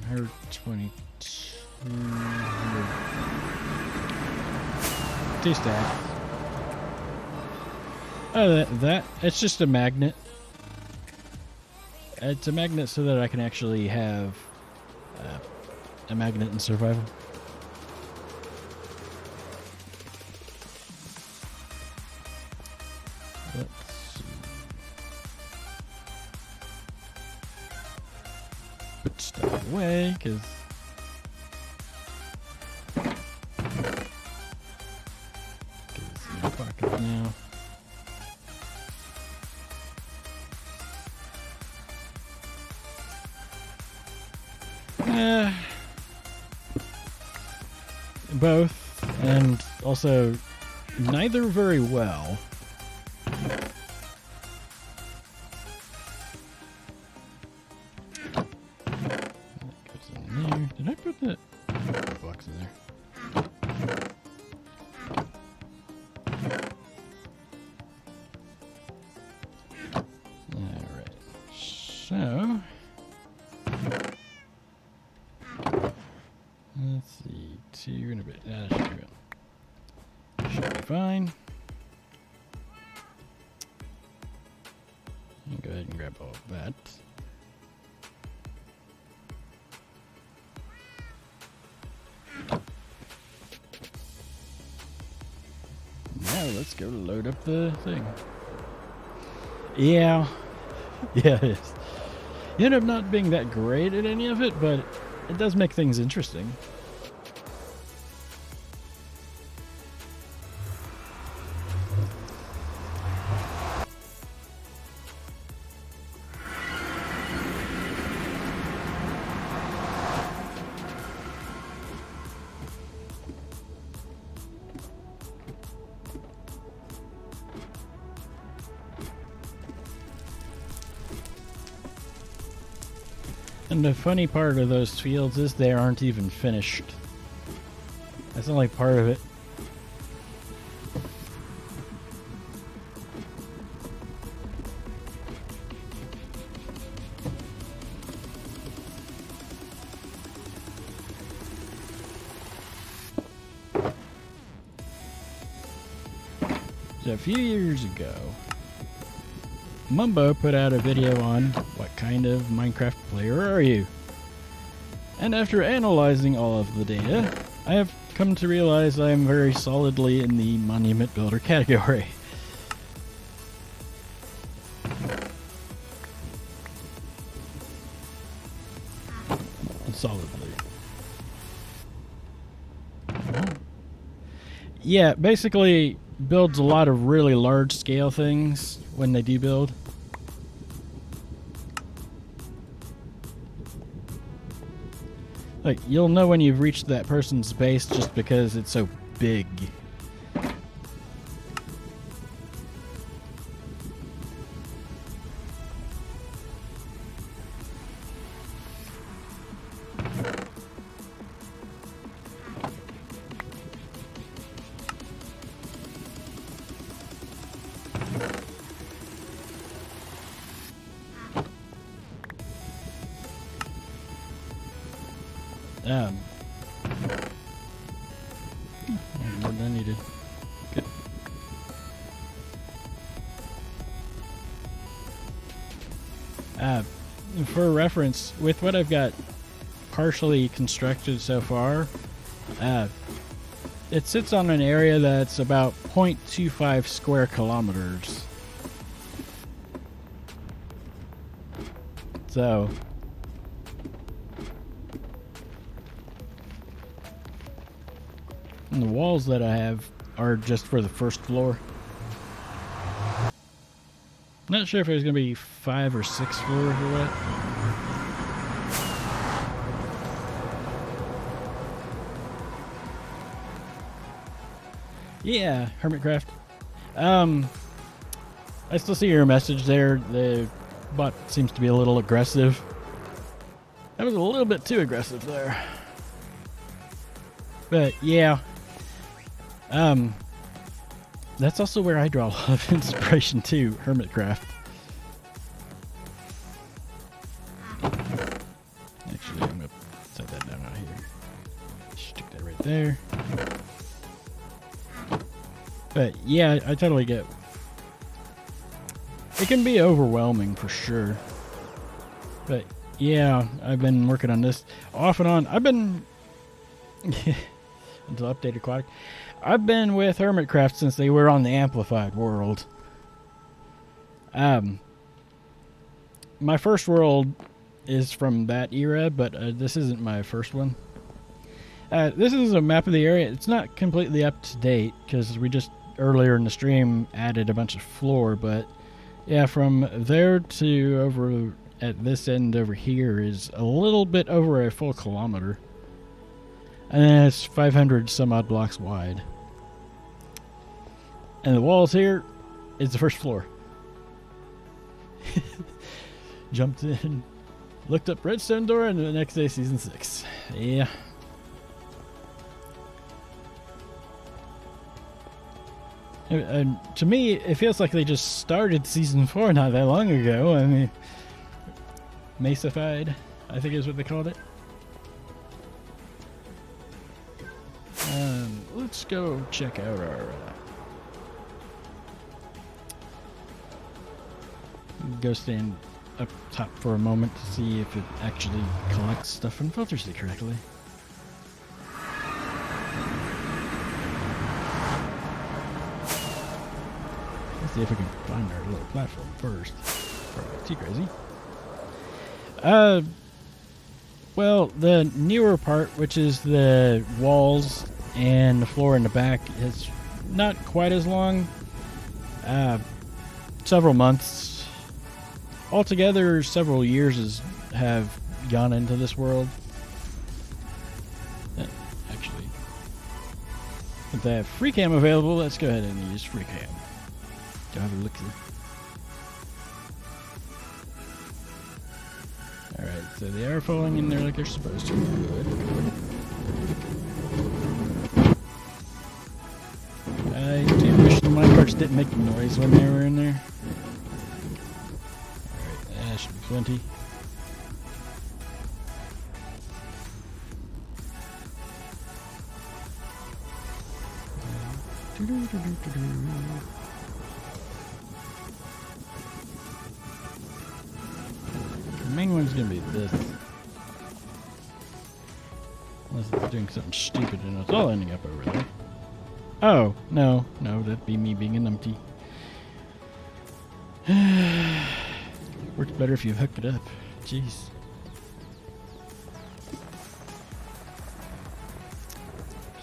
A: 122, 2 stacks. Oh, that it's just a magnet. It's a magnet so that I can actually have a magnet in survival. Let's see. Put stuff away, because it's in my pocket now. Both, and also neither very well. That goes in there. Did I put that box in there? Alright. So let's see, 2 and a bit. Should be fine. Go ahead and grab all of that. Now let's go load up the thing. Yeah. Yeah, it is. You end up not being that great at any of it, but it does make things interesting. And the funny part of those fields is they aren't even finished. That's only part of it. So a few years ago, Mumbo put out a video on what kind of Minecraft player are you? And after analyzing all of the data, I have come to realize I am very solidly in the monument builder category. Solidly. Yeah, basically builds a lot of really large scale things when they do build. Like, you'll know when you've reached that person's base just because it's so big. More than I needed. Good. For reference, with what I've got partially constructed so far, it sits on an area that's about 0.25 square kilometers. So, and the walls that I have are just for the first floor. Not sure if there's going to be 5 or 6 floors or what. Yeah, Hermitcraft. I still see your message there. The bot seems to be a little aggressive. That was a little bit too aggressive there. But yeah. That's also where I draw a lot of inspiration too, Hermitcraft. Actually, I'm gonna set that down out here. Stick that right there. But yeah, I totally get. It can be overwhelming for sure. But yeah, I've been working on this off and on. I've been until updated aquatic. I've been with Hermitcraft since they were on the Amplified world. My first world is from that era, but this isn't my first one. This is a map of the area. It's not completely up to date because we just earlier in the stream added a bunch of floor, but yeah, from there to over at this end over here is a little bit over a full kilometer. And then it's 500 some odd blocks wide. And the walls here is the first floor. Jumped in, looked up redstone door, and the next day season 6. Yeah. And to me, it feels like they just started season 4 not that long ago. I mean, Mesafied, I think is what they called it. Let's go check out our go stand up top for a moment to see if it actually collects stuff and filters it correctly. Let's see if we can find our little platform first before I get too crazy. Well, the newer part, which is the walls and the floor in the back, is not quite as long. Several months. Altogether, several years have gone into this world. Actually, if they have free cam available, let's go ahead and use free cam. Go have a look see. Alright, so they are falling in there like they're supposed to. Good. I do wish the minecarts didn't make noise when they were in there. Alright, that should be plenty. The main one's gonna be this. Unless it's doing something stupid and it's all ending up over there. Oh, no, that'd be me being a numpty. Works better if you hook it up. Jeez.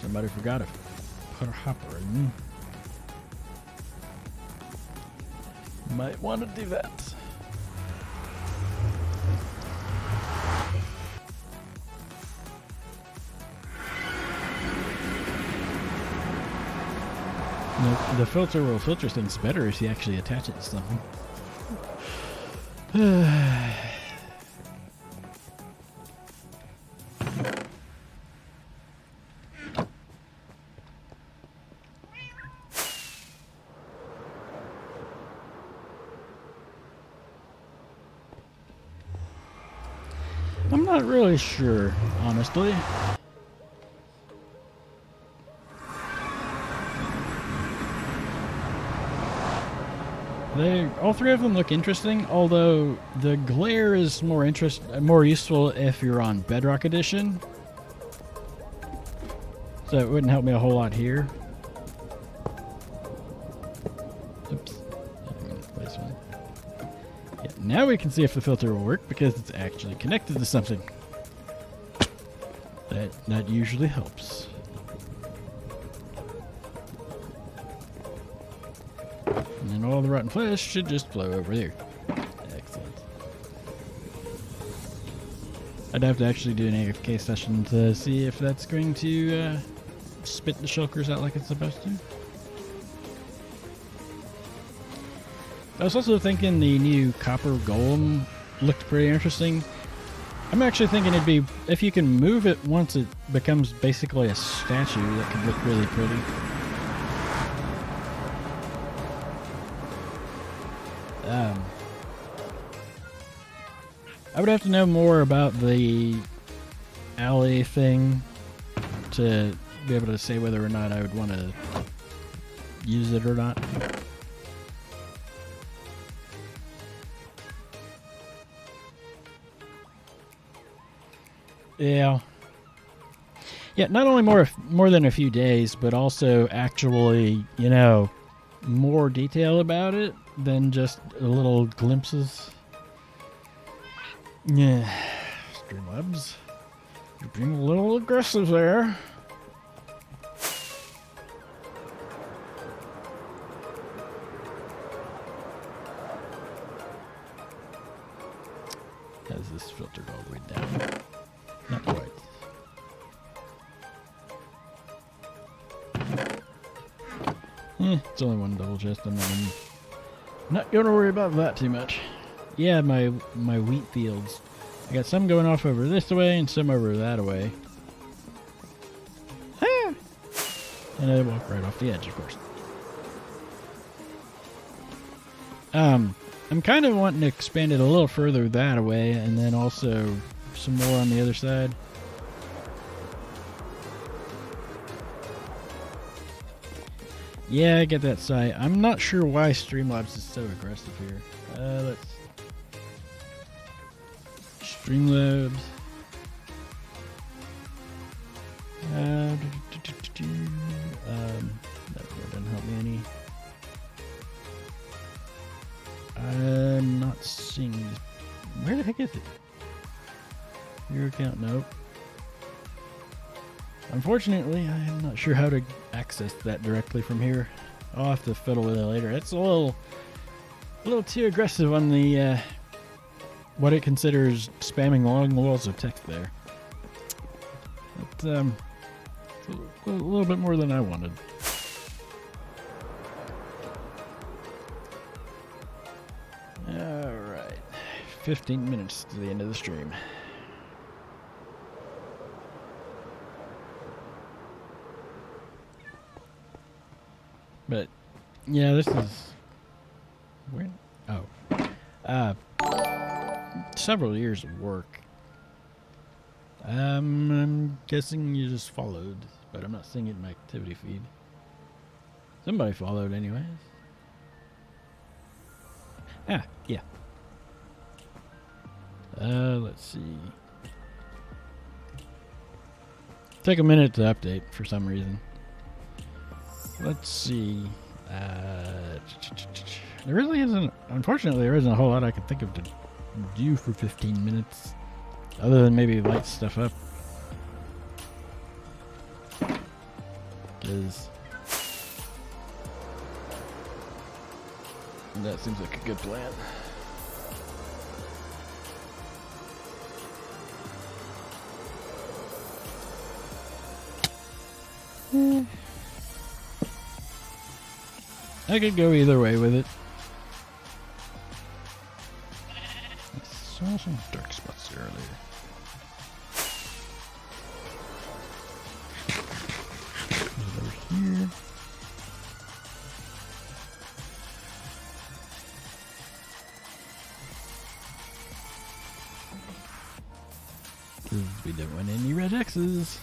A: Somebody forgot to put a hopper in. Might want to do that. The filter will filter things better if you actually attach it to something. I'm not really sure, honestly. All three of them look interesting, although the glare is more useful if you're on Bedrock Edition. So it wouldn't help me a whole lot here. Oops. I didn't mean to place one. Yeah, Now we can see if the filter will work because it's actually connected to something. That usually helps. And then all the rotten flesh should just flow over there. Excellent. I'd have to actually do an AFK session to see if that's going to spit the shulkers out like it's supposed to. I was also thinking the new copper golem looked pretty interesting. I'm actually thinking it'd be, if you can move it once it becomes basically a statue, that could look really pretty. I would have to know more about the alley thing to be able to say whether or not I would want to use it or not. Yeah. Yeah, not only more than a few days, but also actually, you know, more detail about it than just little glimpses. Yeah. Streamlabs, you're being a little aggressive there. Has this filtered all the way down? Not quite. It's only one double chest. I'm not gonna worry about that too much. Yeah, my wheat fields. I got some going off over this way and some over that way. Ah! And I walk right off the edge, of course. I'm kind of wanting to expand it a little further that way, and then also some more on the other side. Yeah, I get that sight. I'm not sure why Streamlabs is so aggressive here. Let's Streamlabs. That doesn't help me any. I'm not seeing. Where the heck is it? Your account, nope. Unfortunately, I am not sure how to access that directly from here. I'll have to fiddle with it later. It's a little too aggressive on the what it considers spamming long walls of text there. But a little bit more than I wanted. All right, 15 minutes to the end of the stream. But yeah, this is where? Oh, several years of work. I'm guessing you just followed, but I'm not seeing it in my activity feed. Somebody followed, anyways. Ah, yeah. Let's see. Take a minute to update for some reason. Let's see. There really isn't, unfortunately, there isn't a whole lot I can think of to do for 15 minutes. Other than maybe light stuff up. Because that seems like a good plan. I could go either way with it. I saw some dark spots earlier. Over here. We don't want any red X's.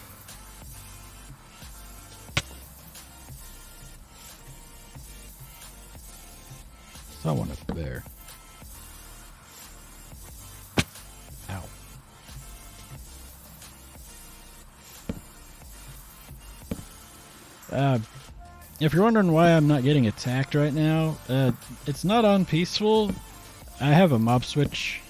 A: Saw one up there. Ow. If you're wondering why I'm not getting attacked right now, it's not on peaceful. I have a mob switch,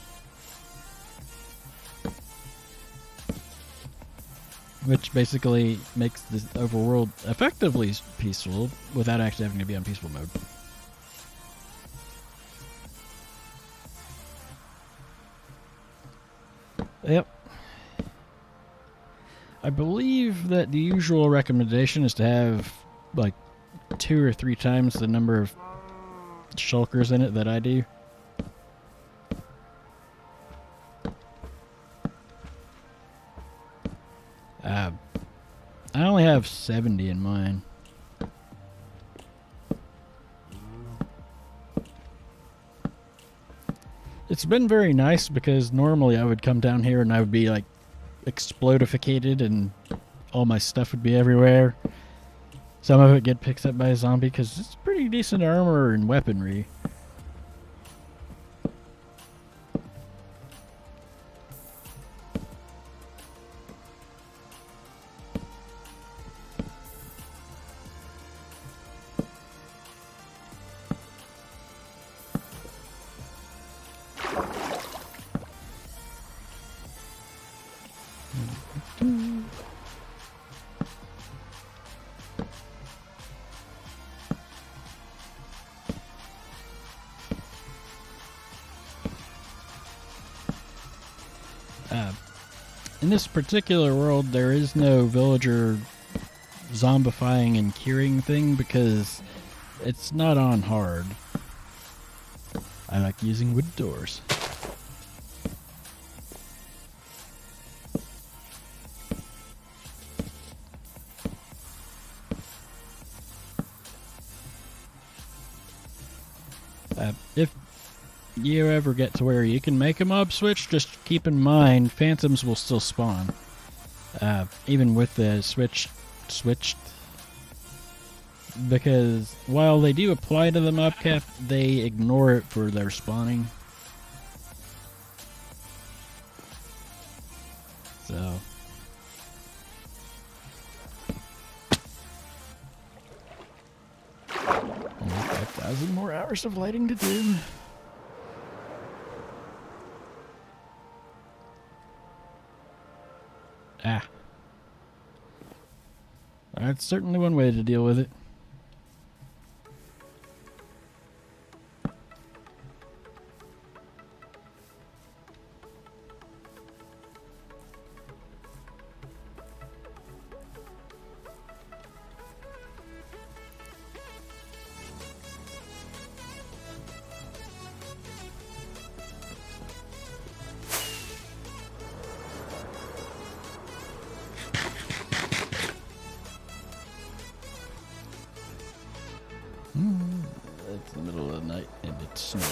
A: which basically makes this overworld effectively peaceful without actually having to be on peaceful mode. Yep. I believe that the usual recommendation is to have like 2 or 3 times the number of shulkers in it that I do. I only have 70 in mine. It's been very nice because normally I would come down here and I would be like explodificated and all my stuff would be everywhere. Some of it get picked up by a zombie because it's pretty decent armor and weaponry. In this particular world, there is no villager zombifying and curing thing because it's not on hard. I like using wood doors. If you ever get to where you can make a mob switch, just keep in mind phantoms will still spawn. Even with the switched. Because while they do apply to the mob cap, they ignore it for their spawning. So. Only 5,000 more hours of lighting to do. That's certainly one way to deal with it. It's the middle of the night and it's snowing.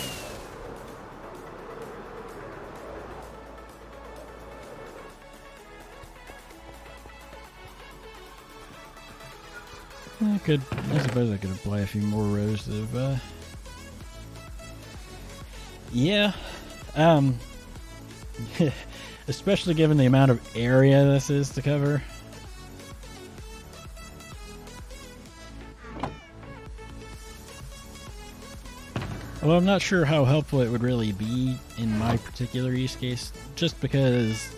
A: I suppose I could apply a few more rows of, yeah. Especially given the amount of area this is to cover. Well, I'm not sure how helpful it would really be in my particular use case, just because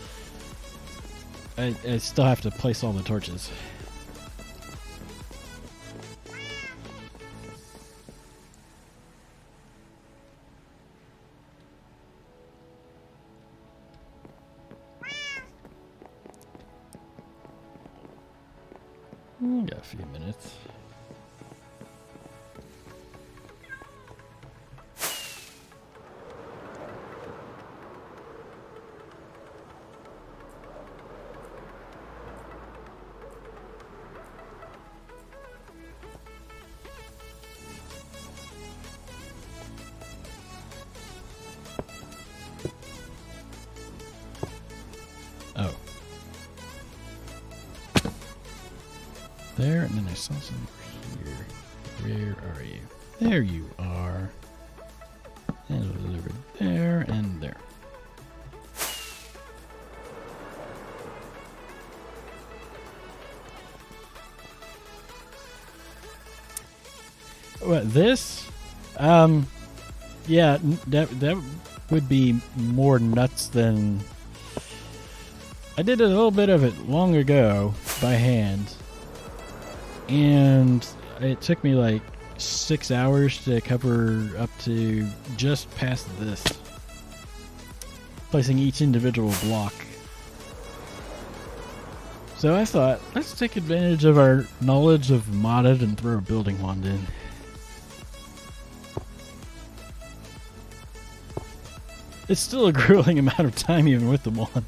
A: I still have to place all the torches. Got a few minutes. Oh. There, and then I saw some here. Where are you? There you are. And over there, and there. What, this? Yeah, that would be more nuts than... I did a little bit of it long ago by hand, and it took me like 6 hours to cover up to just past this, placing each individual block. So I thought, let's take advantage of our knowledge of modded and throw a building wand in. It's still a grueling amount of time even with the wand.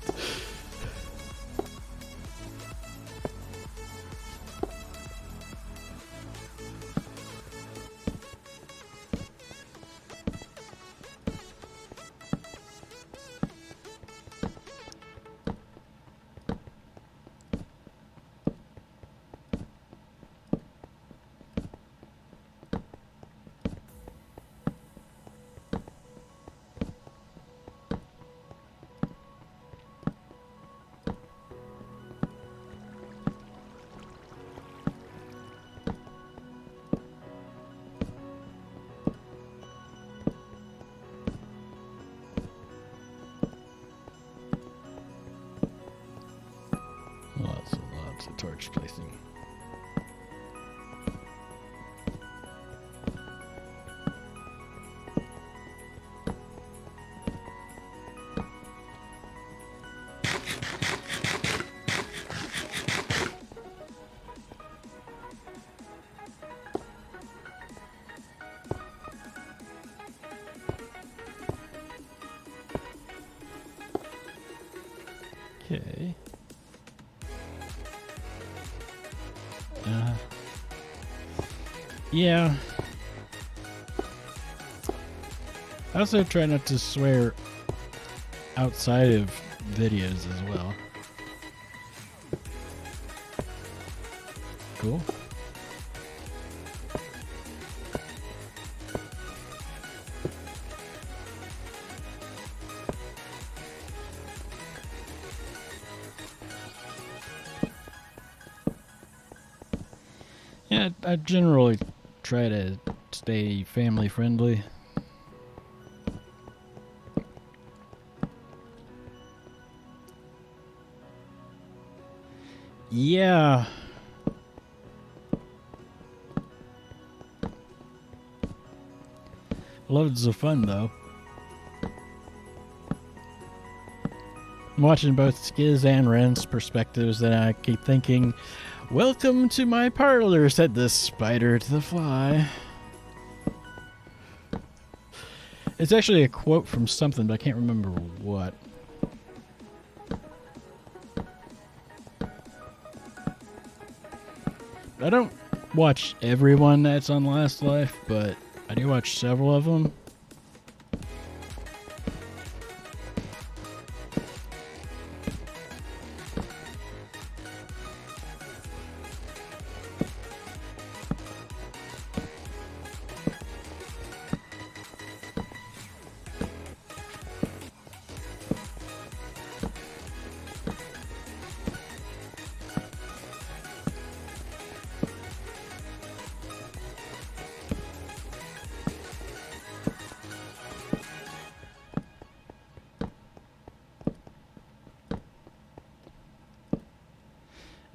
A: Lots of torch placing. Okay. Yeah. I also try not to swear outside of videos as well. Cool. Yeah, I generally try to stay family friendly. Yeah. Loads of fun though. I'm watching both Skiz and Ren's perspectives, and I keep thinking, welcome to my parlor, said the spider to the fly. It's actually a quote from something, but I can't remember what. I don't watch everyone that's on Last Life, but I do watch several of them.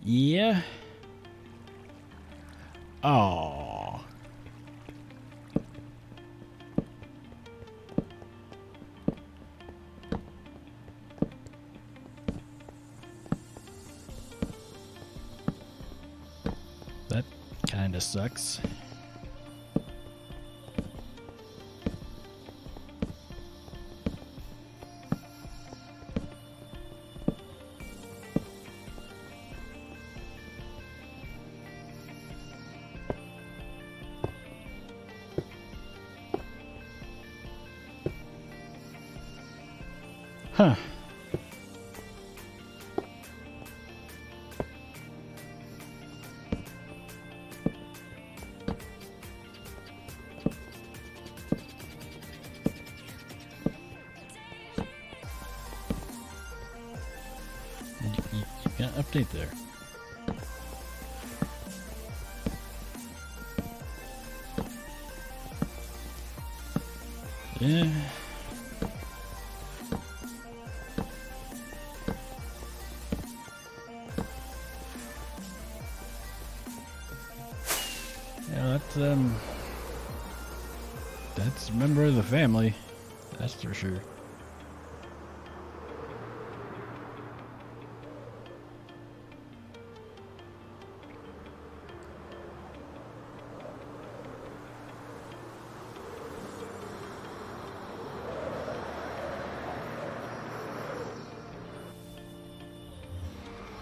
A: Yeah. Oh. That kind of sucks. Huh. You got an update there. Yeah. Yeah, that's a member of the family. That's for sure.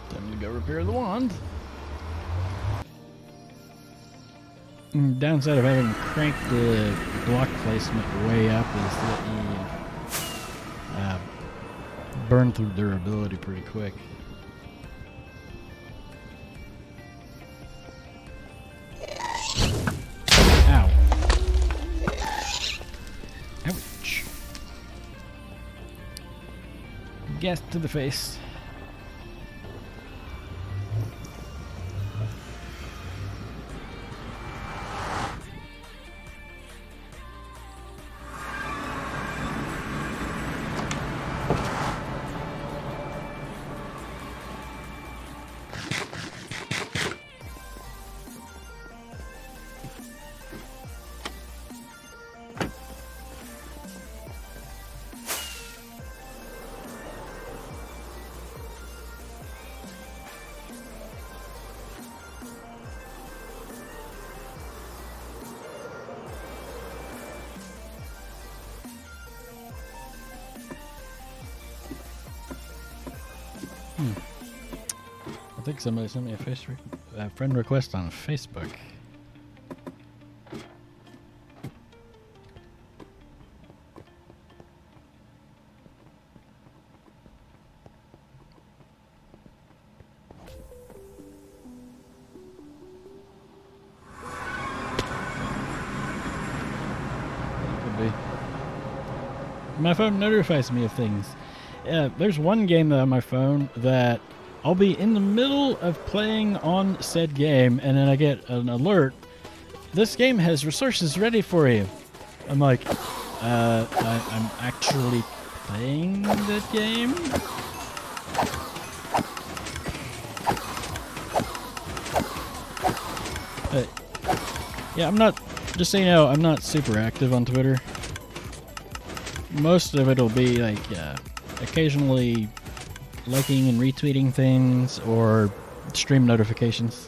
A: Time to go repair the wand. Downside of having cranked the block placement way up is that you burn through durability pretty quick. Ow. Ouch. Gas to the face. I think somebody sent me a friend request on Facebook. Could be. My phone notifies me of things. There's one game on my phone that I'll be in the middle of playing on said game, and then I get an alert. This game has resources ready for you. I'm like, I'm actually playing that game? Yeah, I'm not, just so you know, I'm not super active on Twitter. Most of it will be like, occasionally liking and retweeting things or stream notifications.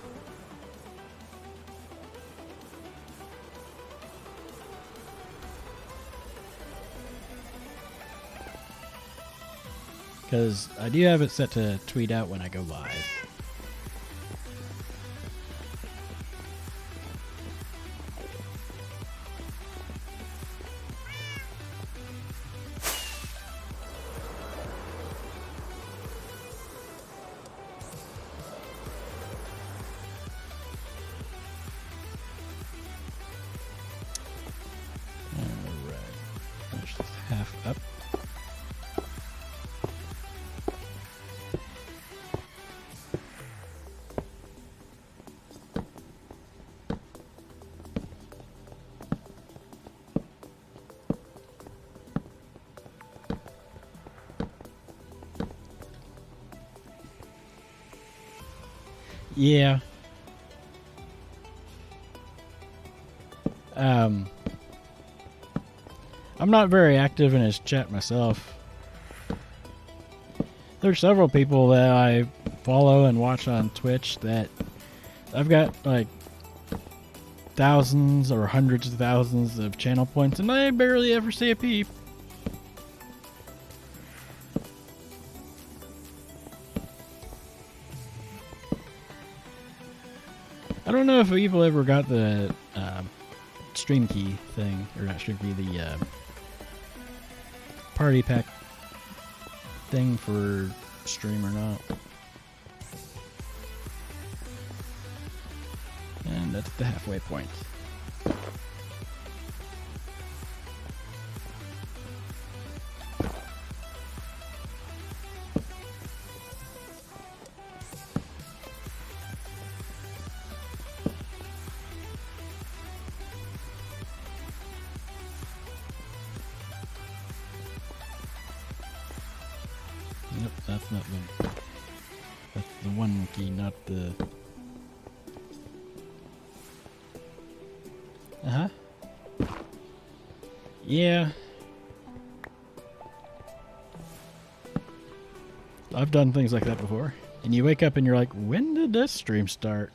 A: Because I do have it set to tweet out when I go live. Half up. Yeah. I'm not very active in his chat myself. There's several people that I follow and watch on Twitch that I've got like thousands or hundreds of thousands of channel points, and I barely ever see a peep. I don't know if people ever got the stream key thing, or not stream key, the party pack thing for stream or not. And that's the halfway point. Nope, that's not the... That's the one key, not the... Uh-huh. Yeah. I've done things like that before. And you wake up and you're like, when did this stream start?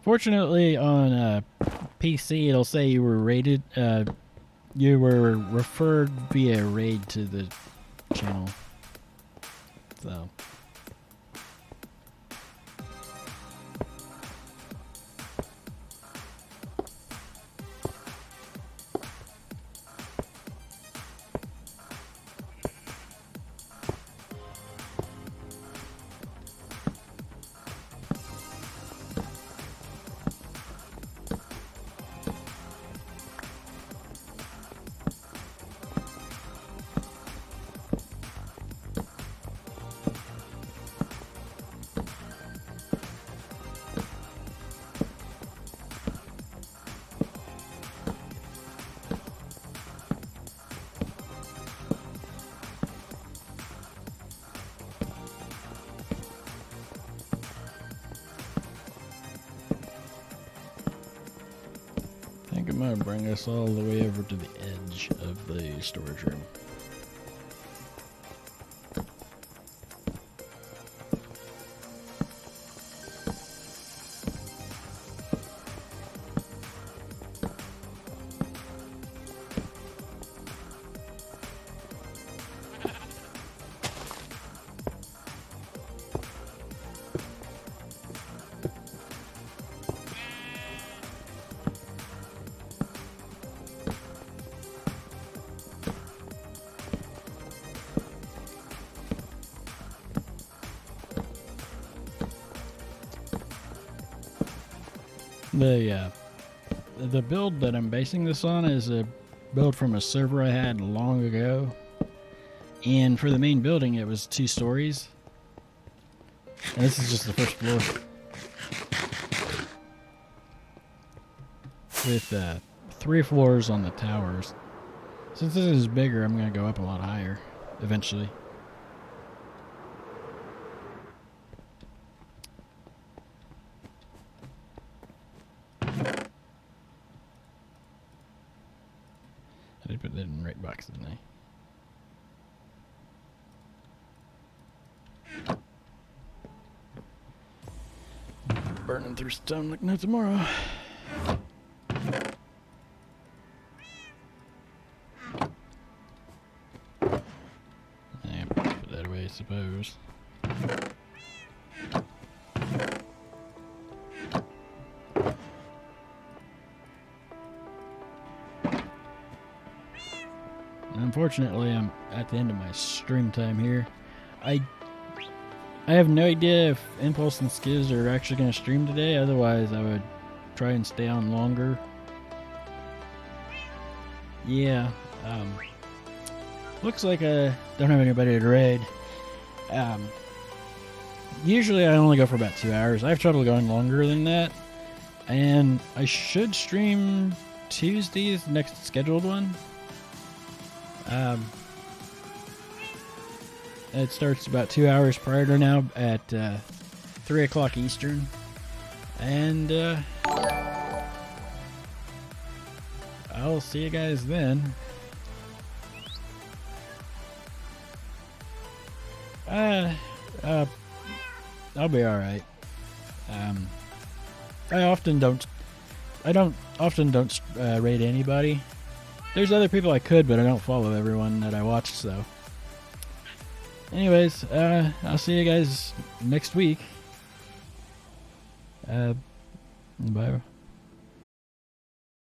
A: Fortunately, on PC, it'll say you were rated, you were referred via raid to the channel. So... I think it might bring us all the way over to the edge of the storage room. The build that I'm basing this on is a build from a server I had long ago. And for the main building, it was 2 stories. And this is just the first floor. With 3 floors on the towers. Since this is bigger, I'm going to go up a lot higher eventually. I did put that in the right box, didn't I? Burning through stone like no tomorrow. Yeah, put that away, I suppose. Unfortunately, I'm at the end of my stream time here. I have no idea if Impulse and Skiz are actually going to stream today. Otherwise, I would try and stay on longer. Yeah. Looks like I don't have anybody to raid. Usually, I only go for about 2 hours. I have trouble going longer than that. And I should stream Tuesday's next scheduled one. It starts about 2 hours prior to now at 3 o'clock Eastern. And I'll see you guys then. I'll be alright. I don't often raid anybody. There's other people I could, but I don't follow everyone that I watch, so. Anyways, I'll see you guys next week. Bye.